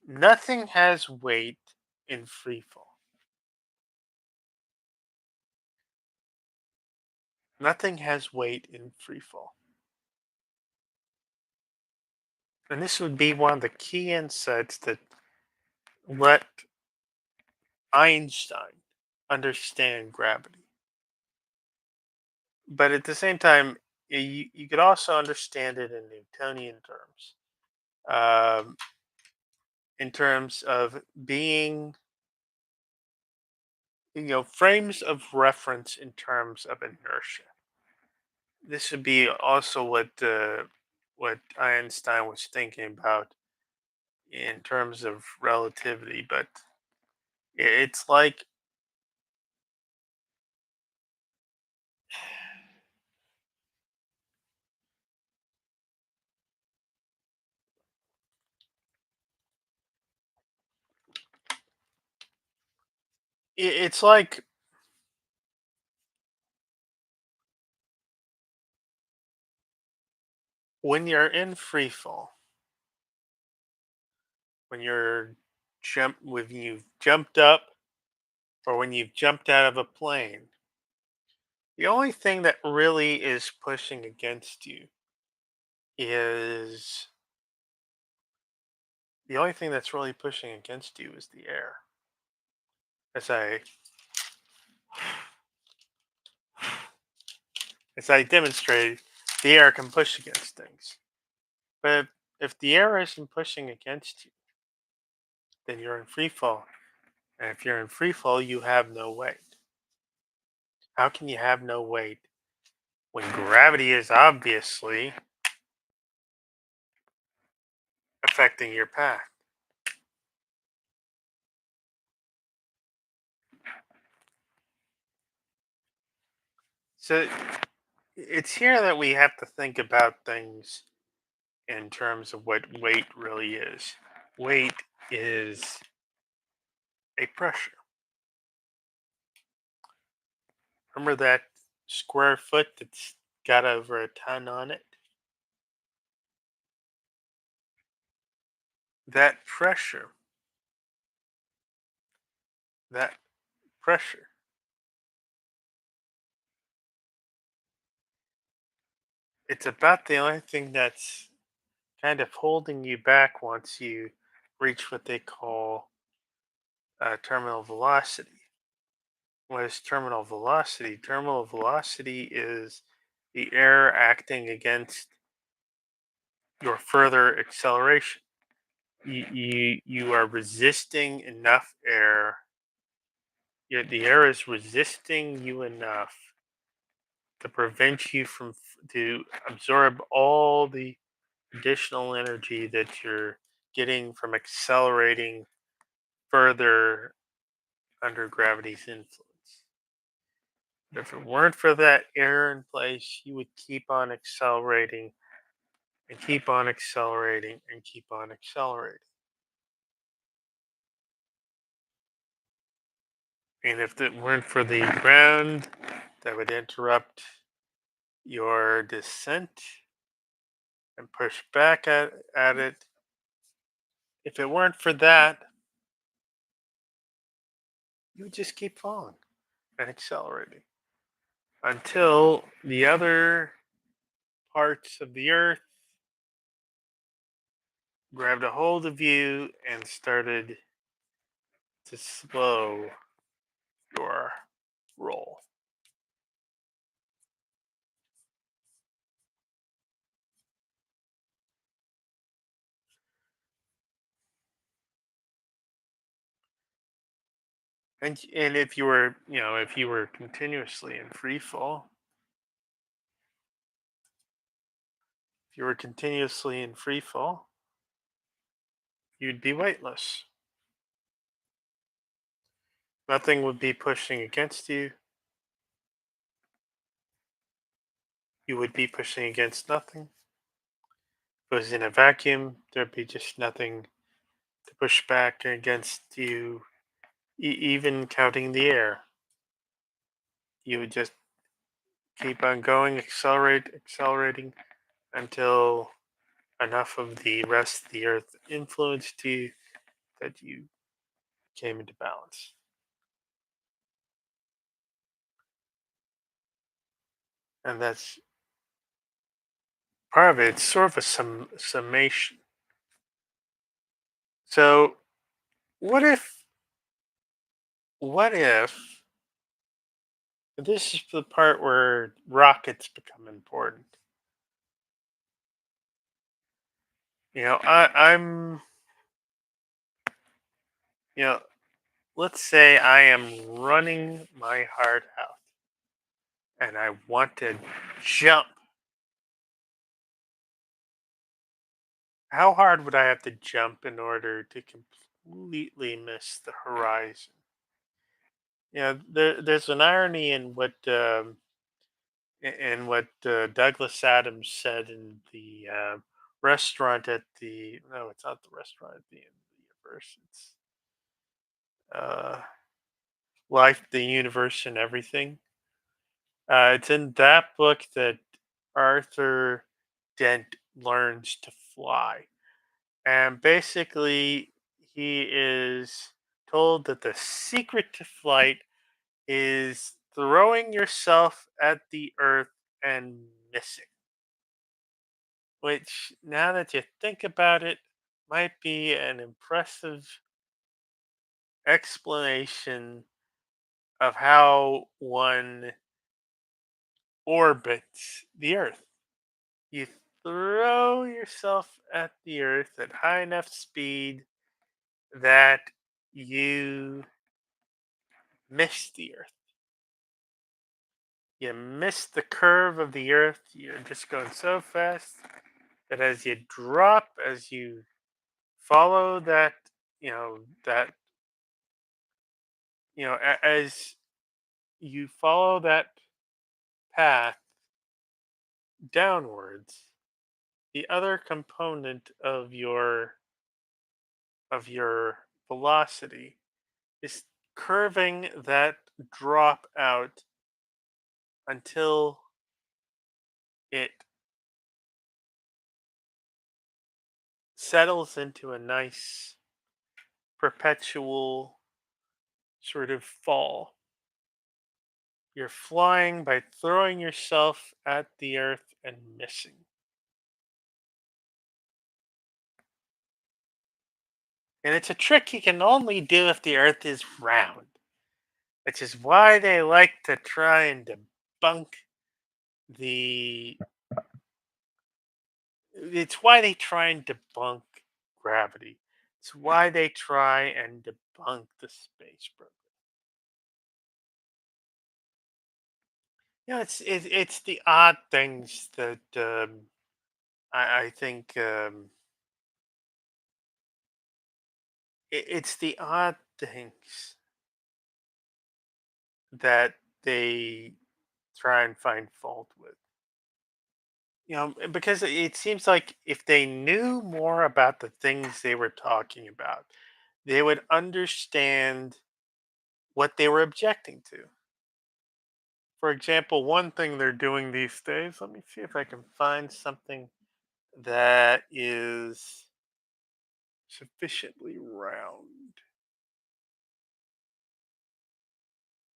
Nothing has weight in free fall. Nothing has weight in free fall. And this would be one of the key insights that let Einstein understand gravity. But at the same time, you could also understand it in Newtonian terms, um, in terms of being frames of reference in terms of inertia. This would be also what Einstein was thinking about in terms of relativity, but it's like it's like when you're in free fall, when when you've jumped up, or when you've jumped out of a plane. The only thing that really is pushing against you is the only thing that's really pushing against you is the air. As I as I demonstrated, the air can push against things. But if the air isn't pushing against you, then you're in free fall. And if you're in free fall, you have no weight. How can you have no weight when gravity is obviously affecting your path? So it's here that we have to think about things in terms of what weight really is. Weight is a pressure. Remember that square foot that's got over a ton on it? That pressure, that pressure, it's about the only thing that's kind of holding you back once you reach what they call terminal velocity. What is terminal velocity? Terminal velocity is the air acting against your further acceleration. You are resisting enough air. The air is resisting you enough to prevent you to absorb all the additional energy that you're getting from accelerating further under gravity's influence. But if it weren't for that air in place, you would keep on accelerating and keep on accelerating and keep on accelerating. And if it weren't for the ground that would interrupt your descent and push back at it, if it weren't for that, you would just keep falling and accelerating until the other parts of the earth grabbed a hold of you and started to slow your roll. And if you were, if you were continuously in free fall, if you were continuously in free fall, you'd be weightless. Nothing would be pushing against you. You would be pushing against nothing. If it was in a vacuum, there'd be just nothing to push back against you, even counting the air. You would just keep on going, accelerating until enough of the rest of the earth influenced you that you came into balance. And that's part of it. It's sort of a summation. So, what if, what if, this is the part where rockets become important. You know, I, I'm, you know, let's say I am running my heart out and I want to jump. How hard would I have to jump in order to completely miss the horizon? There's an irony in what Douglas Adams said in the restaurant at the no, it's not the restaurant at the end of the universe. It's uh, Life, the Universe, and Everything. It's in that book that Arthur Dent learns to fly. And basically, he is told that the secret to flight is throwing yourself at the earth and missing. Which, now that you think about it, might be an impressive explanation of how one orbits the earth. You throw yourself at the earth at high enough speed that you miss the earth. You miss the curve of the earth. You're just going so fast that as you drop, as you follow that, you know, that, as you follow that path downwards, the other component of your velocity is curving that drop out until it settles into a nice perpetual sort of fall. You're flying by throwing yourself at the earth and missing. And it's a trick you can only do if the earth is round, which is why they like to try and debunk the. It's why they try and debunk gravity. It's why they try and debunk the space program. It's the odd things that I think it's the odd things that they try and find fault with. Because it seems like if they knew more about the things they were talking about, they would understand what they were objecting to. For example, one thing they're doing these days, let me see if I can find something that is sufficiently round.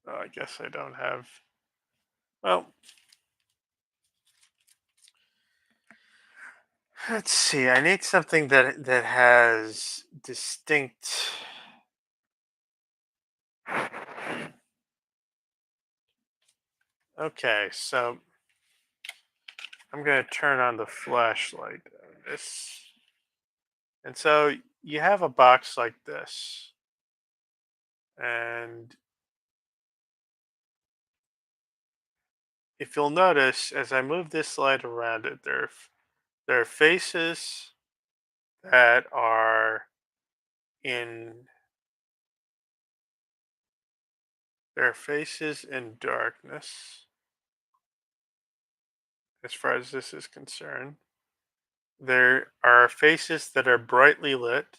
Oh, I guess I don't have. Well, let's see. I need something that has distinct. Okay, so I'm gonna turn on the flashlight on this, and so you have a box like this, and if you'll notice, as I move this light around it, there are faces that are in there are faces in darkness as far as this is concerned. There are faces that are brightly lit,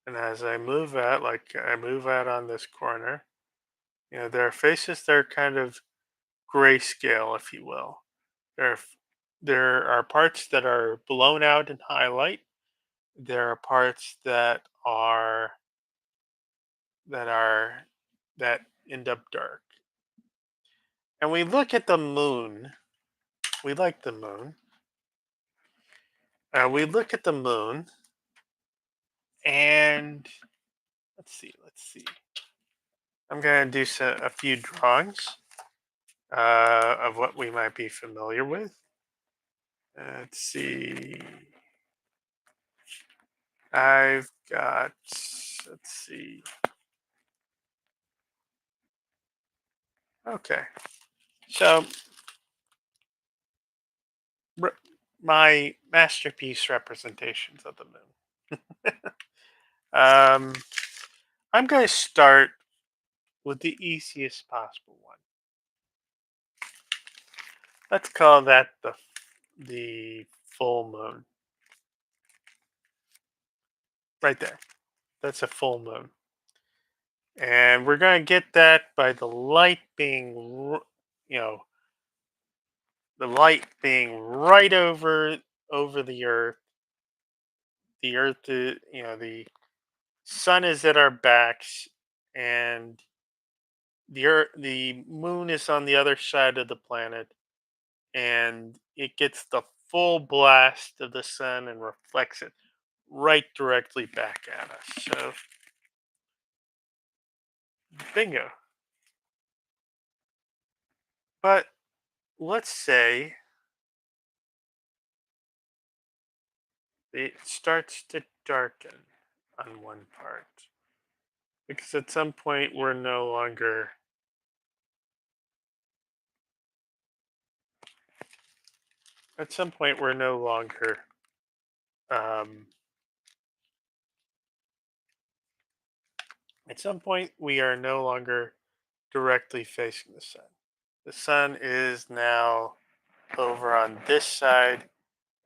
and as I move out, like I move out on this corner, there are faces that are kind of grayscale, if you will. There are there are parts that are blown out in highlight. There are parts that that end up dark. And we look at the moon. We like the moon. We look at the moon, and let's see. I'm gonna do a few drawings of what we might be familiar with. Let's see. I've got. Let's see. Okay. So r- my masterpiece representations of the moon. Um, I'm going to start with the easiest possible one. Let's call that the full moon. Right there. That's a full moon. And we're going to get that by the light being, you know, the light being right over the earth. The earth is, the sun is at our backs, and the moon is on the other side of the planet, and it gets the full blast of the sun and reflects it right directly back at us. So, bingo. But let's say it starts to darken on one part, because at some point we're no longer um, at some point we are no longer directly facing the sun. The sun is now over on this side,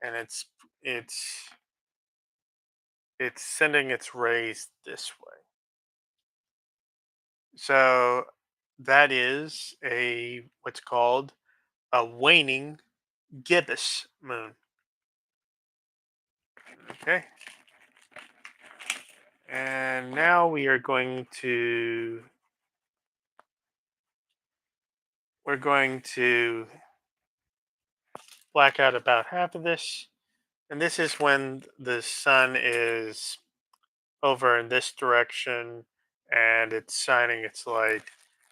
and it's it's sending its rays this way. So that is a what's called a waning gibbous moon. Okay. And now we're going to black out about half of this. And this is when the sun is over in this direction and it's shining its light,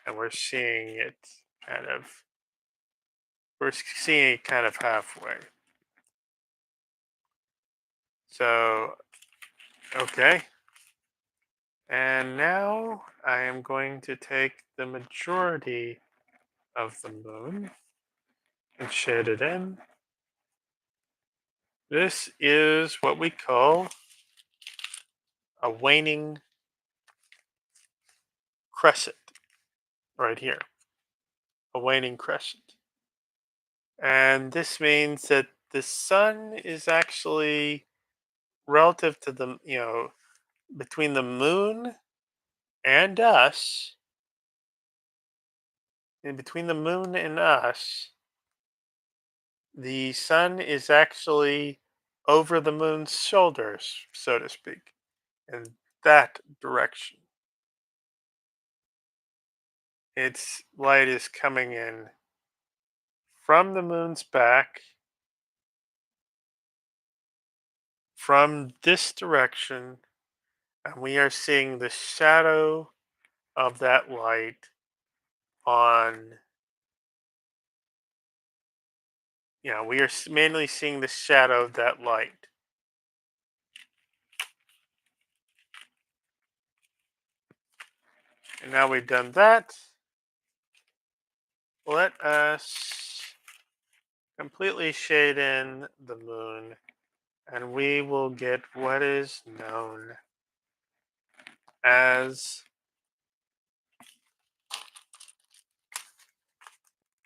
and kind of we're seeing it kind of halfway. So, okay. And now I am going to take the majority of the moon and shade it in. This is what we call a waning crescent right here, a waning crescent. And this means that the sun is actually relative to between the moon and us, and between the moon and us, the sun is actually over the moon's shoulders, so to speak, in that direction. Its light is coming in from the moon's back, from this direction, and we are seeing the shadow of that light on, we are mainly seeing the shadow of that light. And now we've done that, let us completely shade in the moon, and we will get what is known as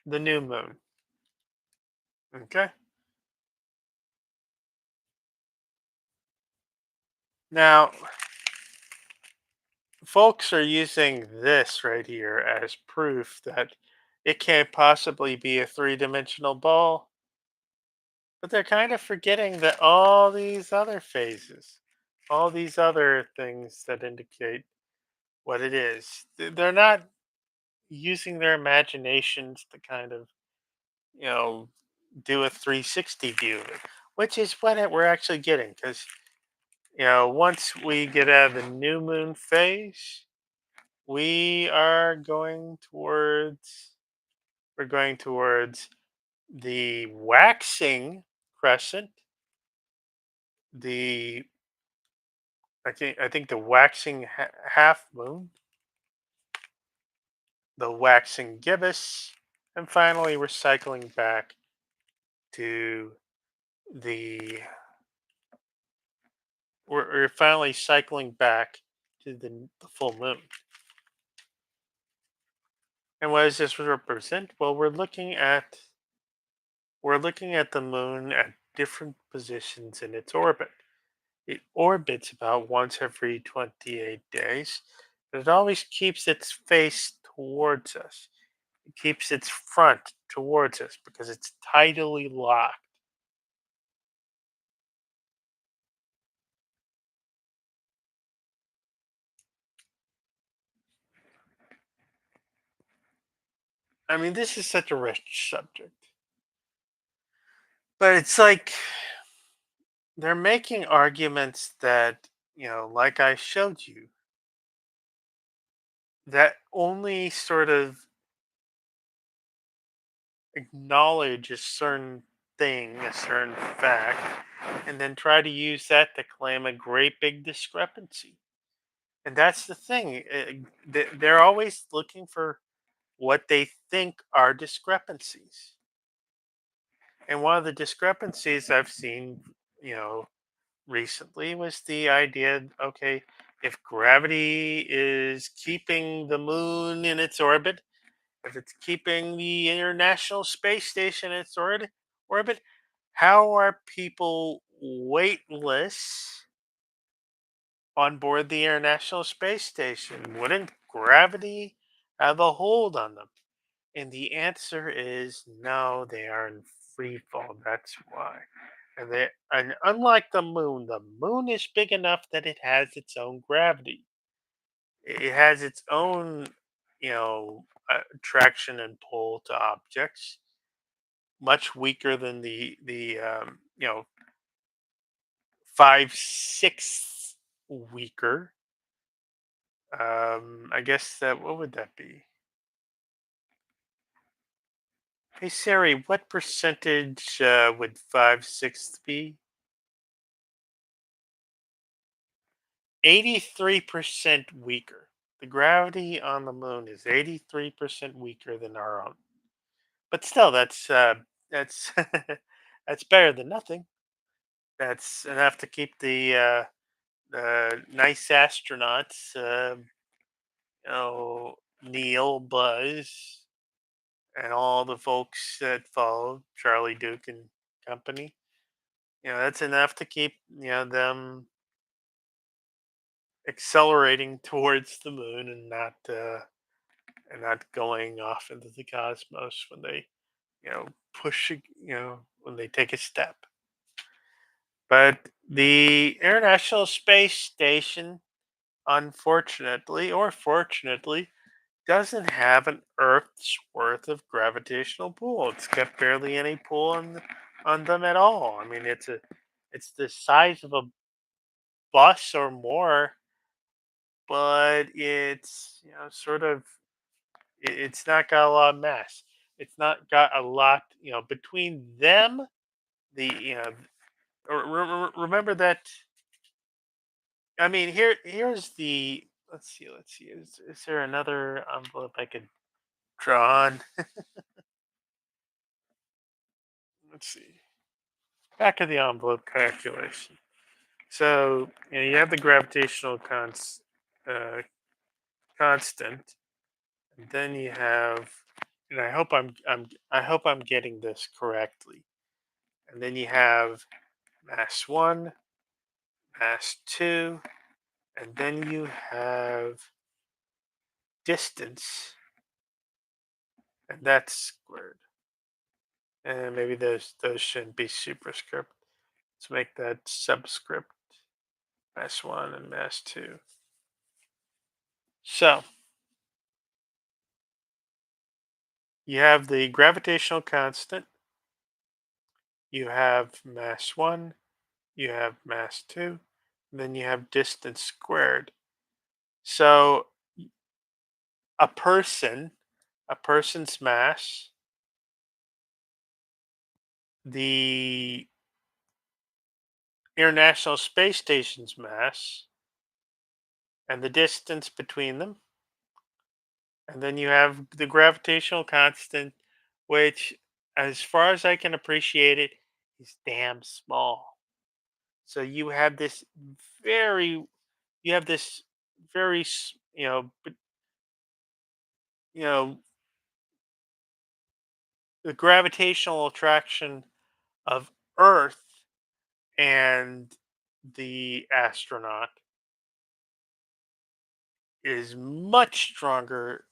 the new moon. Okay? Now, folks are using this right here as proof that it can't possibly be a three-dimensional ball, but they're kind of forgetting that all these other phases, all these other things that indicate what it is, they're not using their imaginations to kind of, you know, do a 360 view of it, which is what we're actually getting. Because, once we get out of the new moon phase, we are going towards, we're going towards the waxing crescent, the, I think the waxing half moon, the waxing gibbous, and finally we're cycling back to the we're finally cycling back to the full moon. And what does this represent? Well, we're looking at the moon at different positions in its orbit. It orbits about once every 28 days, but it always keeps its face towards us. It keeps its front towards us because it's tidally locked. I mean, this is such a rich subject. But it's like they're making arguments that, like I showed you, that only sort of acknowledge a certain thing, a certain fact, and then try to use that to claim a great big discrepancy. And that's the thing. They're always looking for what they think are discrepancies. And one of the discrepancies I've seen, you know, recently was the idea, okay, if gravity is keeping the moon in its orbit, if it's keeping the International Space Station in its orbit, how are people weightless on board the International Space Station? Wouldn't gravity have a hold on them? And the answer is no, they are in free fall. That's why. And unlike the moon is big enough that it has its own gravity. It has its own, attraction and pull to objects, much weaker than the 5/6 weaker. I guess that what would that be? Hey Siri, what percentage would 5/6 be? 83% weaker. The gravity on the moon is 83% weaker than our own. But still, that's that's better than nothing. That's enough to keep the nice astronauts, Neil, Buzz, and all the folks that followed Charlie Duke and company. That's enough to keep them accelerating towards the moon and not going off into the cosmos when they push when they take a step. But the International Space Station, unfortunately or fortunately, doesn't have an Earth's worth of gravitational pull. It's got barely any pull on them at all. I mean, it's the size of a bus or more, but it's sort of it's not got a lot of mass. It's not got a lot between them. The remember that. I mean, here's the. Let's see. Is there another envelope I could draw on? Let's see. Back of the envelope calculation. So you have the gravitational uh, constant, and then you have, and I hope I'm getting this correctly. And then you have mass one, mass two, and then you have distance, and that's squared. And maybe those shouldn't be superscript. Let's make that subscript. Mass one and mass two. So you have the gravitational constant, you have mass one, you have mass two, and then you have distance squared. So a person, a person's mass, the International Space Station's mass, and the distance between them And then you have the gravitational constant, which, as far as I can appreciate it, is damn small. So very, you have this you know, the gravitational attraction of Earth and the astronaut is much stronger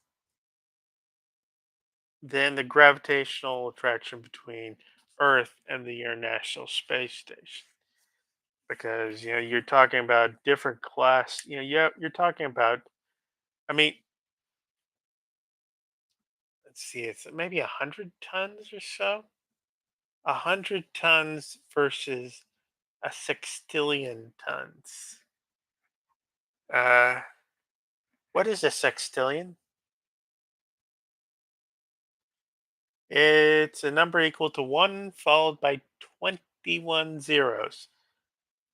than the gravitational attraction between Earth and the International Space Station. Because you're talking about different class. You're talking about. I mean, let's see, it's maybe 100 tons or so. 100 tons versus a sextillion tons. Uh, what is a sextillion? It's a number equal to one followed by 21 zeros.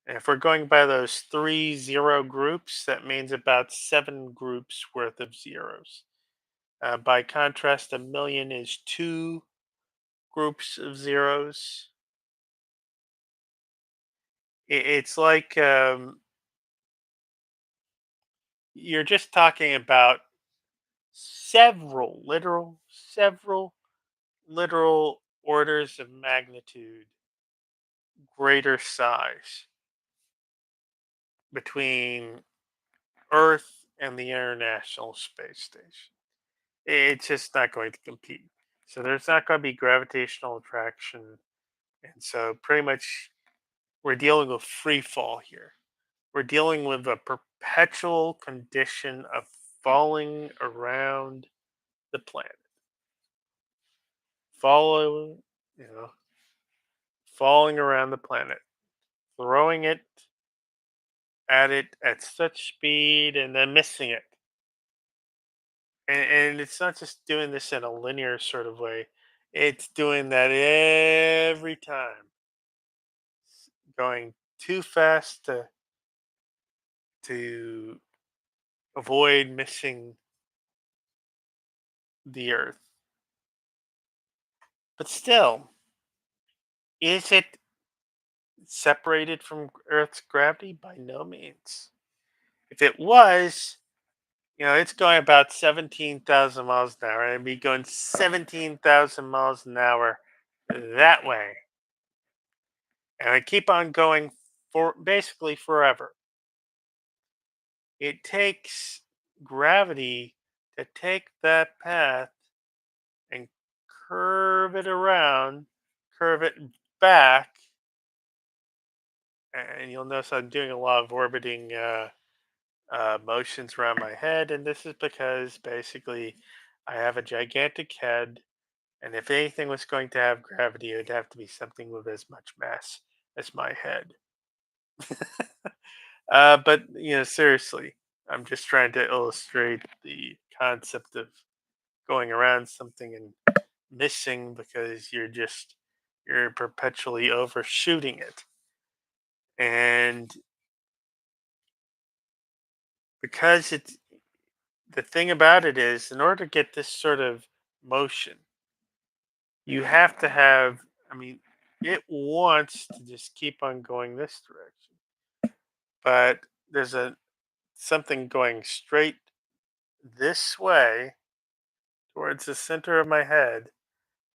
And if we're going by those three zero groups, that means about seven groups worth of zeros. By contrast, a million is two groups of zeros. It's like you're just talking about several literal orders of magnitude greater size between Earth and the International Space Station. It's just not going to compete. So there's not going to be gravitational attraction. And so pretty much we're dealing with free fall here. We're dealing with a perpetual condition of falling around the planet. Following, you know, falling around the planet, throwing it at it at such speed and then missing it. And it's not just doing this in a linear sort of way. It's doing that every time, going too fast to avoid missing the Earth. But still, is it separated from Earth's gravity? By no means. If it was, it's going about 17,000 miles an hour, and it'd be going 17,000 miles an hour that way. And I keep on going for basically forever. It takes gravity to take that path and curve it around, curve it back. And you'll notice I'm doing a lot of orbiting motions around my head. And this is because basically I have a gigantic head. And if anything was going to have gravity, it would have to be something with as much mass as my head. But seriously, I'm just trying to illustrate the concept of going around something and missing because you're perpetually overshooting it. And because it's the thing about it is, in order to get this sort of motion, you have to have. I mean, it wants to just keep on going this direction, but there's a something going straight this way towards the center of my head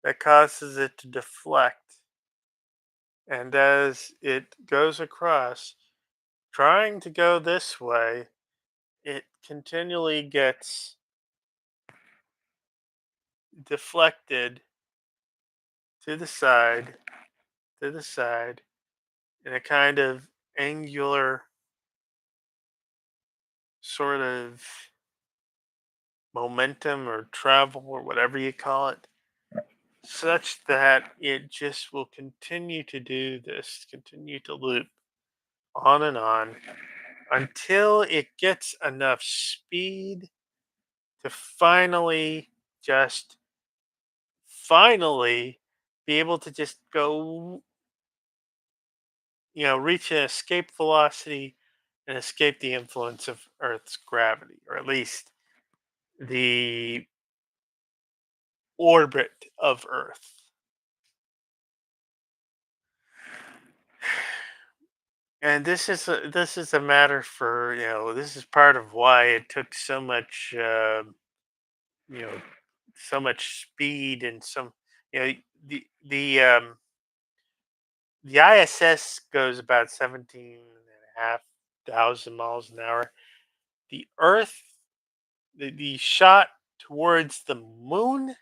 that causes it to deflect. And as it goes across, trying to go this way, it continually gets deflected to the side, to the side, in a kind of angular sort of momentum or travel or whatever you call it, such that it just will continue to do this, continue to loop on and on until it gets enough speed to just finally be able to just go, reach an escape velocity and escape the influence of Earth's gravity, or at least the orbit of Earth. And this is a matter for this is part of why it took so much you know so much speed and some you know the ISS goes about 17 and a half thousand miles an hour. The Earth, the shot towards the moon,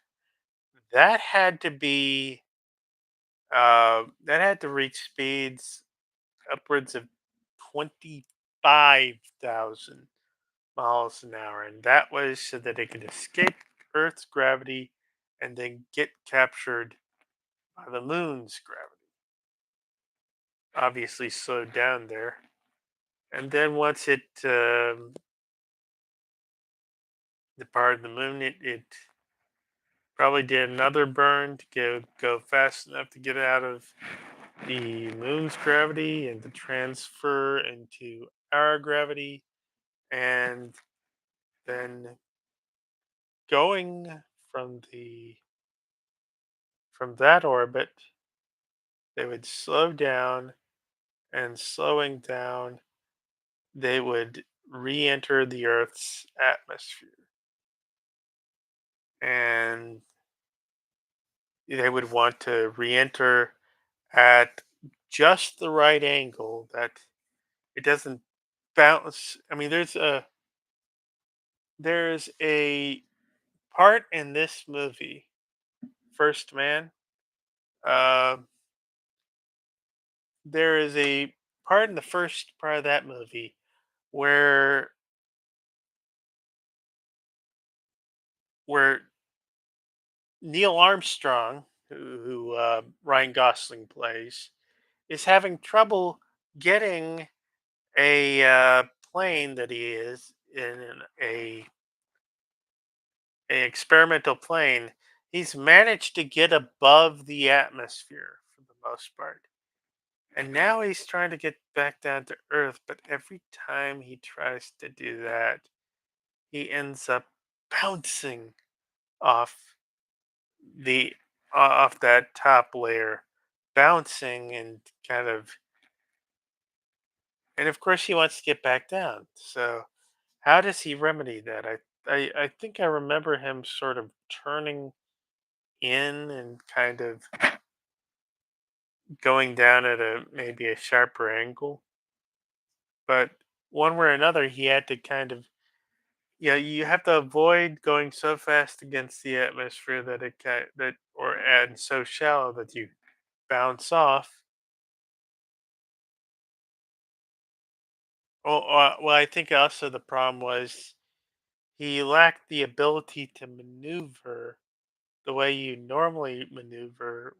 that had to be that had to reach speeds upwards of 25,000 miles an hour, and that was so that it could escape Earth's gravity and then get captured by the moon's gravity. Obviously, slowed down there, and then once it departed the moon, it probably did another burn to go fast enough to get out of the moon's gravity and to transfer into our gravity, and then going from the from that orbit, they would slow down, and slowing down, they would re-enter the Earth's atmosphere, and they would want to re-enter at just the right angle that it doesn't bounce. I mean, there's a part in this movie, First Man. Uh, there is a part in the first part of that movie where where Neil Armstrong, who Ryan Gosling plays, is having trouble getting a plane that he is in a experimental plane. He's managed to get above the atmosphere for the most part. And now he's trying to get back down to Earth, but every time he tries to do that, he ends up bouncing off the off that top layer, bouncing and kind of, and of course he wants to get back down. So how does he remedy that? I think I remember him sort of turning in and kind of going down at a maybe a sharper angle. But one way or another, he had to kind of, yeah, you have to avoid going so fast against the atmosphere that that or and so shallow that you bounce off. Well, I think also the problem was he lacked the ability to maneuver the way you normally maneuver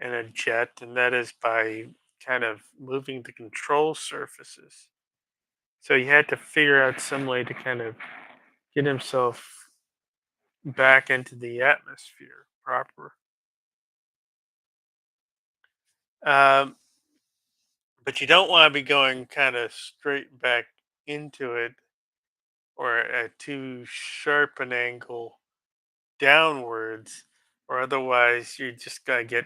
in a jet, and that is by kind of moving the control surfaces. So he had to figure out some way to kind of get himself back into the atmosphere proper. Um, but you don't want to be going kind of straight back into it or at too sharp an angle downwards, or otherwise you're just gonna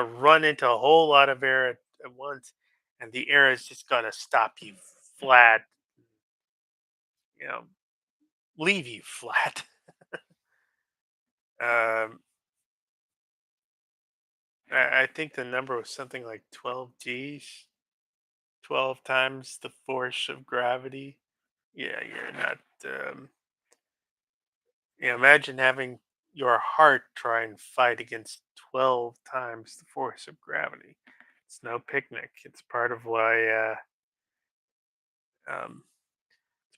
run into a whole lot of air at once, and the air is just gonna stop you flat, you know, leave you flat. um, I think the number was something like 12 G's, 12 times the force of gravity. Yeah, you're not. Imagine having your heart try and fight against 12 times the force of gravity. It's no picnic. Um, it's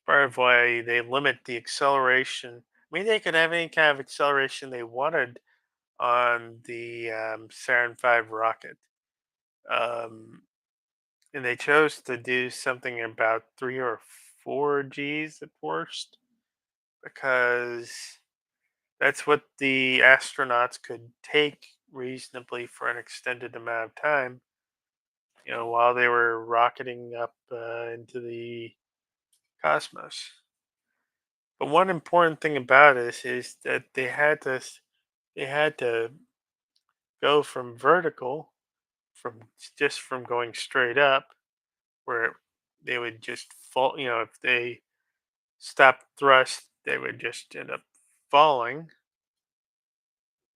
part of why they limit the acceleration. I mean, they could have any kind of acceleration they wanted on the Saturn V rocket. Um, and they chose to do something about 3 or 4 Gs at worst because that's what the astronauts could take reasonably for an extended amount of time. While they were rocketing up into the cosmos. But one important thing about it is that they had to go from vertical, just from going straight up, where they would just fall. If they stopped thrust, they would just end up falling.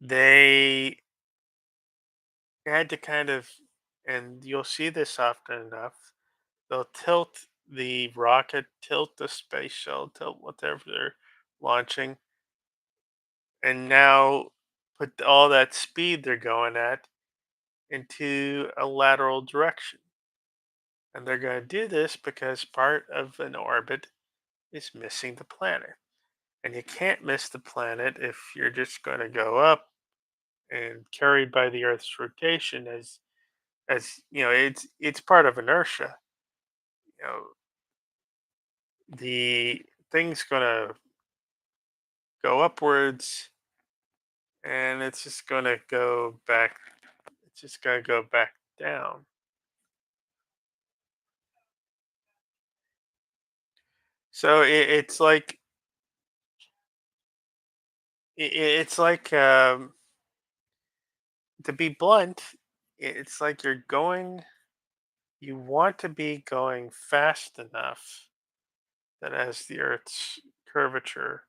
They had to kind of, and you'll see this often enough. They'll tilt the rocket, tilt the space shuttle, tilt whatever they're launching, and now put all that speed they're going at into a lateral direction. And they're going to do this because part of an orbit is missing the planet. And you can't miss the planet if you're just going to go up and carried by the Earth's rotation as it's part of inertia. You know, the thing's going to go upwards and it's just going to go back. It's just going to go back down. So it's like to be blunt, it's like you want to be going fast enough that as the Earth's curvature,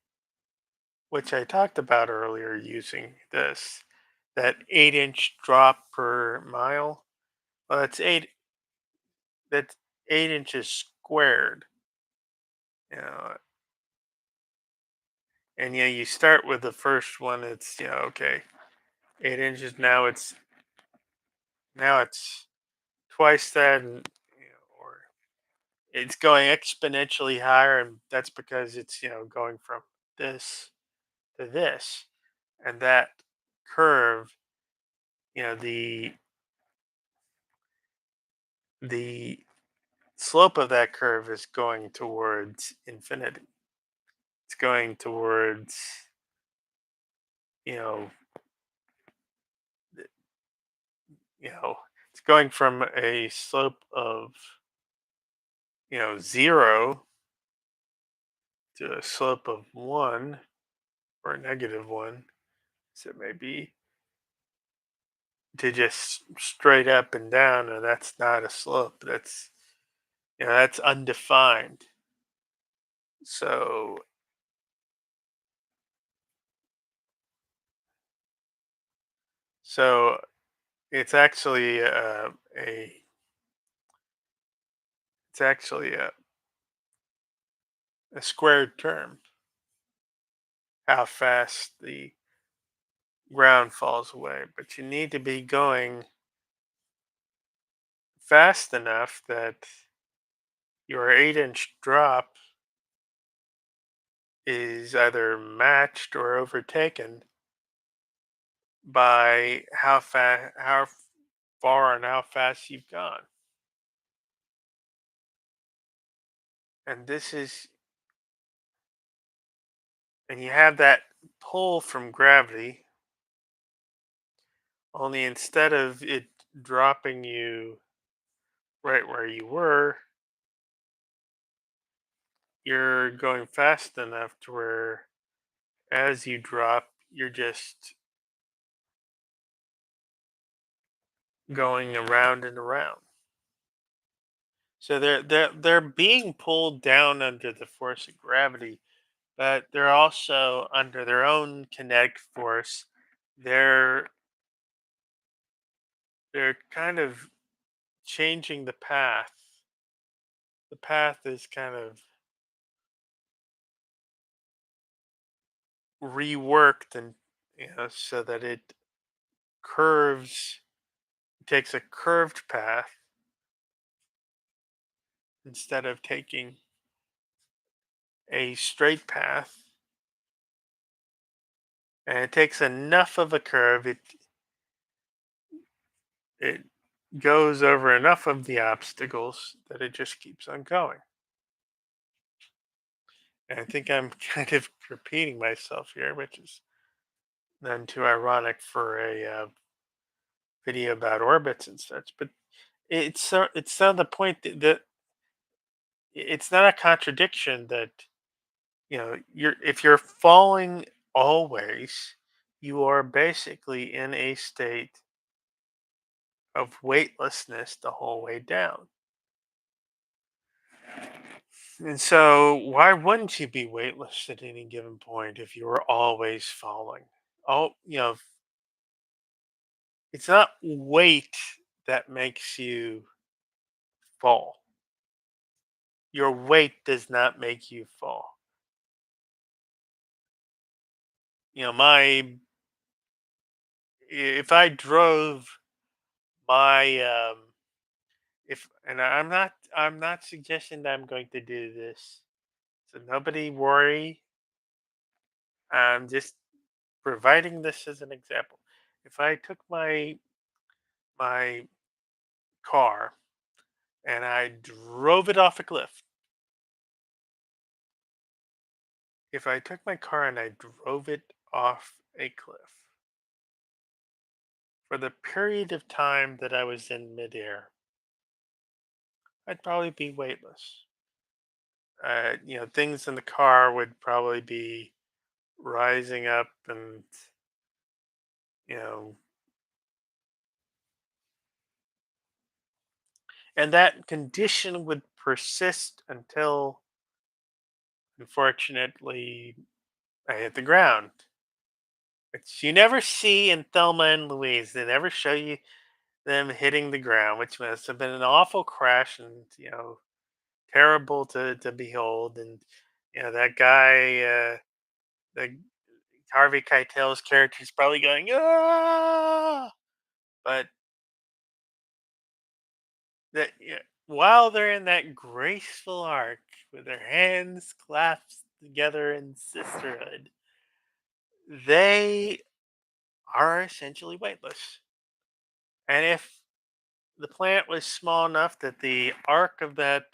which I talked about earlier using that 8-inch drop per mile. Well, that's 8 inches squared, you know, and you start with the first one, it's, okay, 8 inches, now it's twice that, and or it's going exponentially higher, and that's because it's going from this to this, and that curve, the the slope of that curve is going towards infinity. It's going towards, you know th- you know it's going from a slope of 0 to a slope of 1 or -1, so maybe, to just straight up and down, and that's not a slope. That's undefined. So so it's actually it's actually a squared term, how fast the ground falls away. But you need to be going fast enough that your 8-inch drop is either matched or overtaken by how far and how fast you've gone. And you have that pull from gravity, only instead of it dropping you right where you were, you're going fast enough to where as you drop, you're just going around and around. So they're being pulled down under the force of gravity, but they're also under their own kinetic force. They're they're kind of changing the path. The path is kind of reworked, and so that it curves, takes a curved path instead of taking a straight path, and it takes enough of a curve. It goes over enough of the obstacles that it just keeps on going. And I think I'm kind of repeating myself here, which is none too ironic for a video about orbits and such. But it's on the point that it's not a contradiction that you're if you're falling always, you are basically in a state of weightlessness the whole way down. And so, why wouldn't you be weightless at any given point if you were always falling? Oh, it's not weight that makes you fall. Your weight does not make you fall. My if I drove my if and I'm not suggesting that I'm going to do this. So nobody worry. I'm just providing this as an example. If I took my car and I drove it off a cliff, if I took my car and I drove it off a cliff for the period of time that I was in midair, I'd probably be weightless. Things in the car would probably be rising up, and you know, and that condition would persist until, unfortunately, I hit the ground. Which you never see in Thelma and Louise. They never show you them hitting the ground, which must have been an awful crash and terrible to behold. And that guy, the Harvey Keitel's character is probably going ah, but that while they're in that graceful arc with their hands clasped together in sisterhood, they are essentially weightless. And if the plant was small enough that the arc of that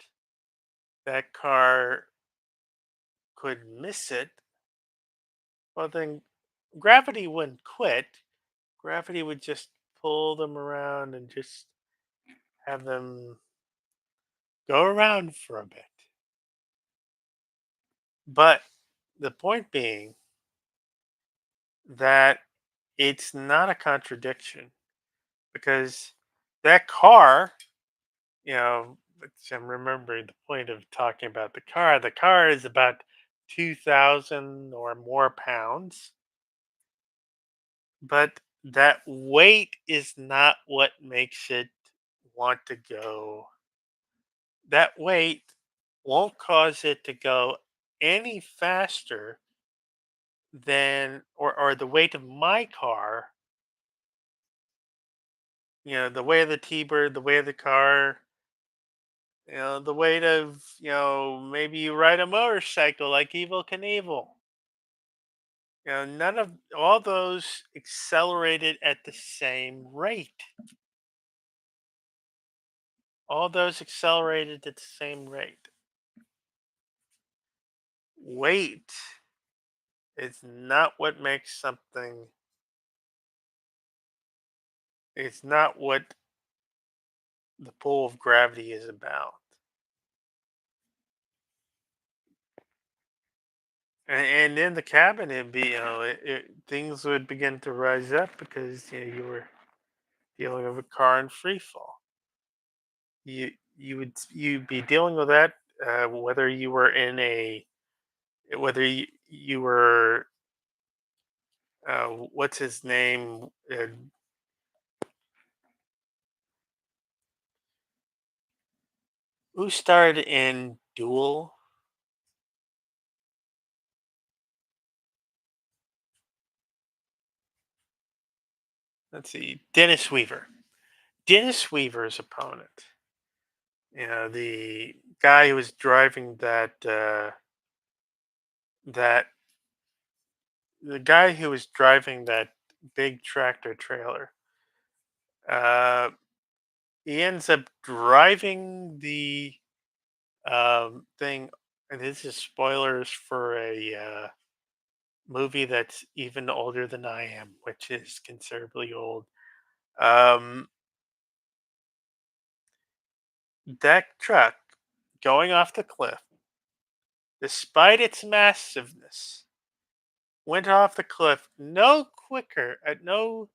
car could miss it, well then gravity wouldn't quit. Gravity would just pull them around and just have them go around for a bit. But the point being that it's not a contradiction because that car, which I'm remembering the point of talking about the car is about 2,000 or more pounds, but that weight is not what makes it want to go. That weight won't cause it to go any faster than, or the weight of my car, the weight of the T-Bird, the weight of the car, the weight of, maybe you ride a motorcycle like Evil Knievel. None of all those accelerated at the same rate. All those accelerated at the same rate. Weight is not what makes something, it's not what the pull of gravity is about. And in the cabin, it'd be, things would begin to rise up because you were dealing with a car in free fall. You'd be dealing with that whether you were in a whether you were what's his name, who starred in Duel. Let's see, Dennis Weaver. Dennis Weaver's opponent, the guy who was driving that the guy who was driving that big tractor trailer. Uh, he ends up driving the thing, and this is spoilers for a movie that's even older than I am, which is considerably old. Um, that truck going off the cliff, despite its massiveness, went off the cliff no quicker, at no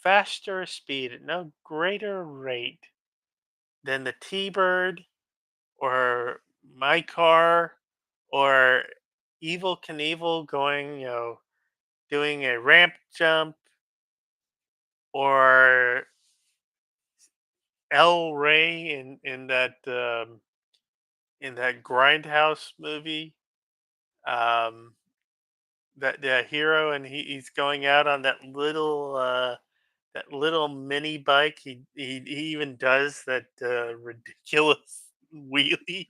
faster speed, at no greater rate than the T Bird or my car or Evil Knievel going, doing a ramp jump or El Rey in that Grindhouse movie. Um, that the hero and he's going out on that little mini bike. He even does that ridiculous wheelie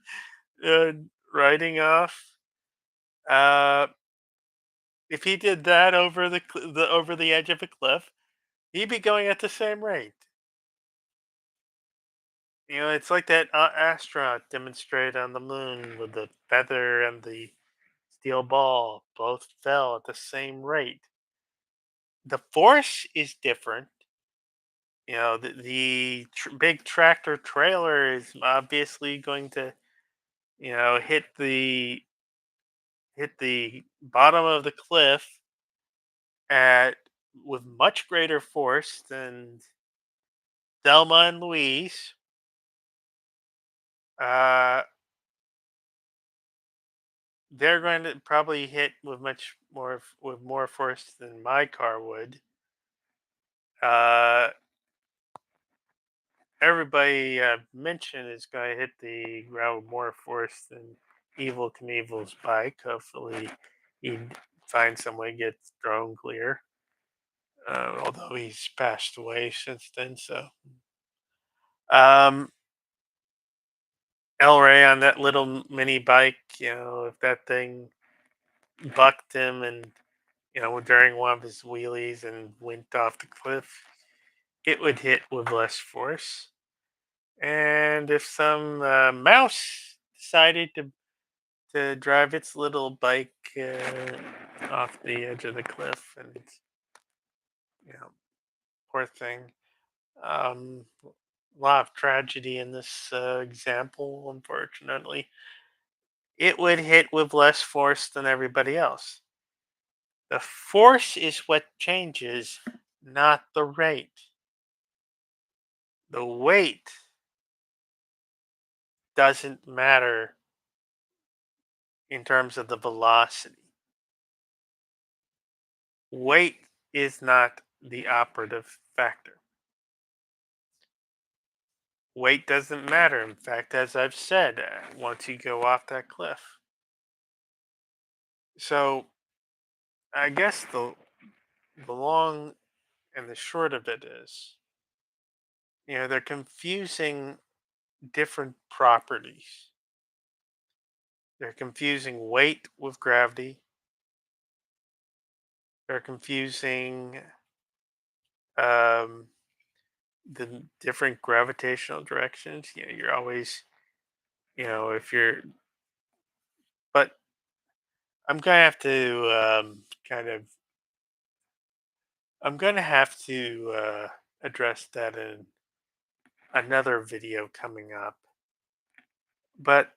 uh, riding off. Uh, if he did that over over the edge of a cliff, he'd be going at the same rate. It's like that astronaut demonstrated on the moon with the feather and the steel ball. Both fell at the same rate. The force is different. The big tractor trailer is obviously going to, hit the bottom of the cliff at with much greater force than Thelma and Louise. Uh, they're going to probably hit with more force than my car would. Uh, everybody mentioned is going to hit the ground with more force than Evil Knievel's bike. Hopefully, he'd find some way to get thrown clear. Although he's passed away since then, so El Rey on that little mini bike, if that thing bucked him and during one of his wheelies and went off the cliff, it would hit with less force. And if some mouse decided to drive its little bike off the edge of the cliff, and poor thing. A lot of tragedy in this example, unfortunately. It would hit with less force than everybody else. The force is what changes, not the rate. The weight doesn't matter in terms of the velocity. Weight is not the operative factor. Weight doesn't matter. In fact, as I've said, once you go off that cliff. So I guess the long and the short of it is, they're confusing different properties. They're confusing weight with gravity. They're confusing um, the different gravitational directions. You're always, if you're, but I'm gonna have to I'm gonna have to address that in another video coming up. But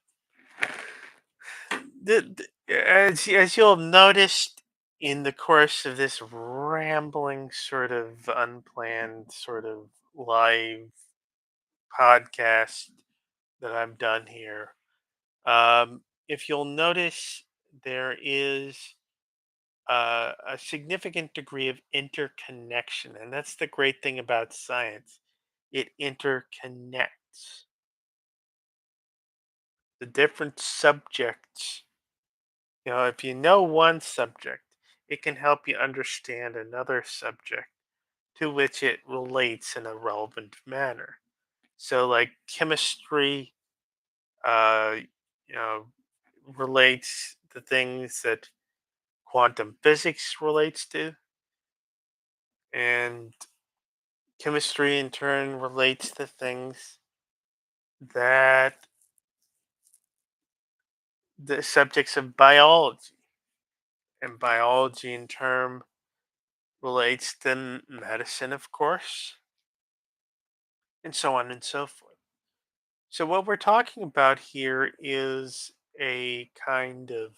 as you'll have noticed in the course of this rambling, sort of unplanned, sort of live podcast that I've done here, if you'll notice, there is a significant degree of interconnection, and that's the great thing about science. It interconnects the different subjects. If you know one subject, it can help you understand another subject to which it relates in a relevant manner. So, like chemistry, uh, you know, relates to things that quantum physics relates to, and chemistry in turn relates to things that the subjects of biology, and biology in turn relates to medicine, of course, and so on and so forth. So, what we're talking about here is a kind of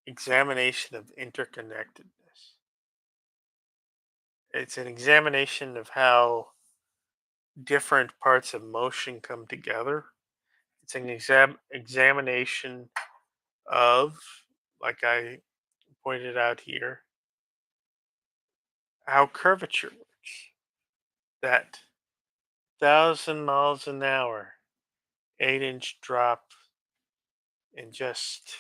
examination of interconnectedness. It's an examination of how different parts of motion come together. It's an examination of, like I pointed out here, how curvature works. That 1,000 miles an hour, 8-inch drop in just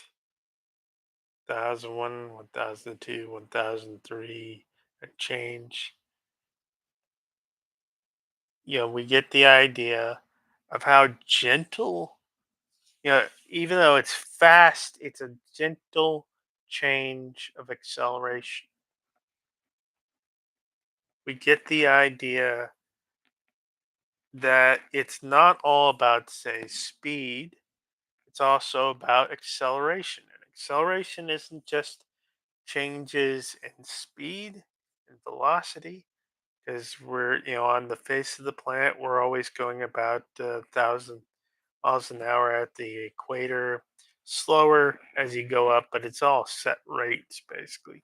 1001, 1002, 1003, a change. We get the idea of how gentle, even though it's fast, it's a gentle change of acceleration. We get the idea that it's not all about, say, speed, it's also about acceleration. And acceleration isn't just changes in speed and velocity, because we're, on the face of the planet, we're always going about 1,000 miles an hour at the equator, slower as you go up, but it's all set rates basically.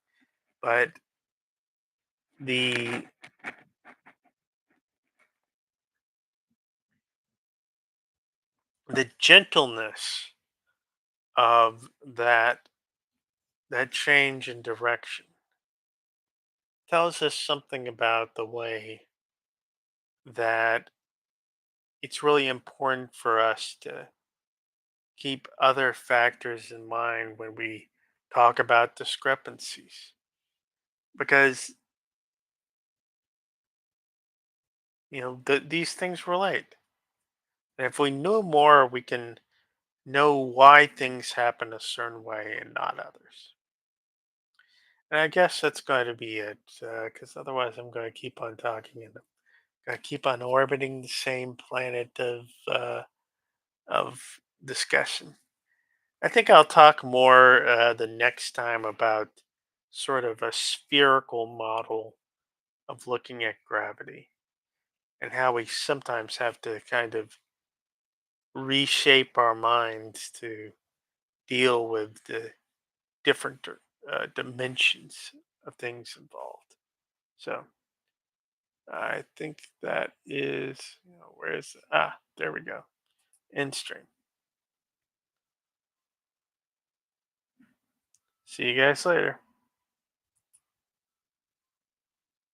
But the the gentleness of that change in direction tells us something about the way that it's really important for us to keep other factors in mind when we talk about discrepancies, because these things relate, and if we know more, we can know why things happen a certain way and not others. And I guess that's going to be it, because otherwise I'm going to keep on talking and I'm going to keep on orbiting the same planet of discussion. I think I'll talk more the next time about sort of a spherical model of looking at gravity and how we sometimes have to kind of reshape our minds to deal with the different dimensions of things involved. So I think that is, where's, there we go, end stream. See you guys later.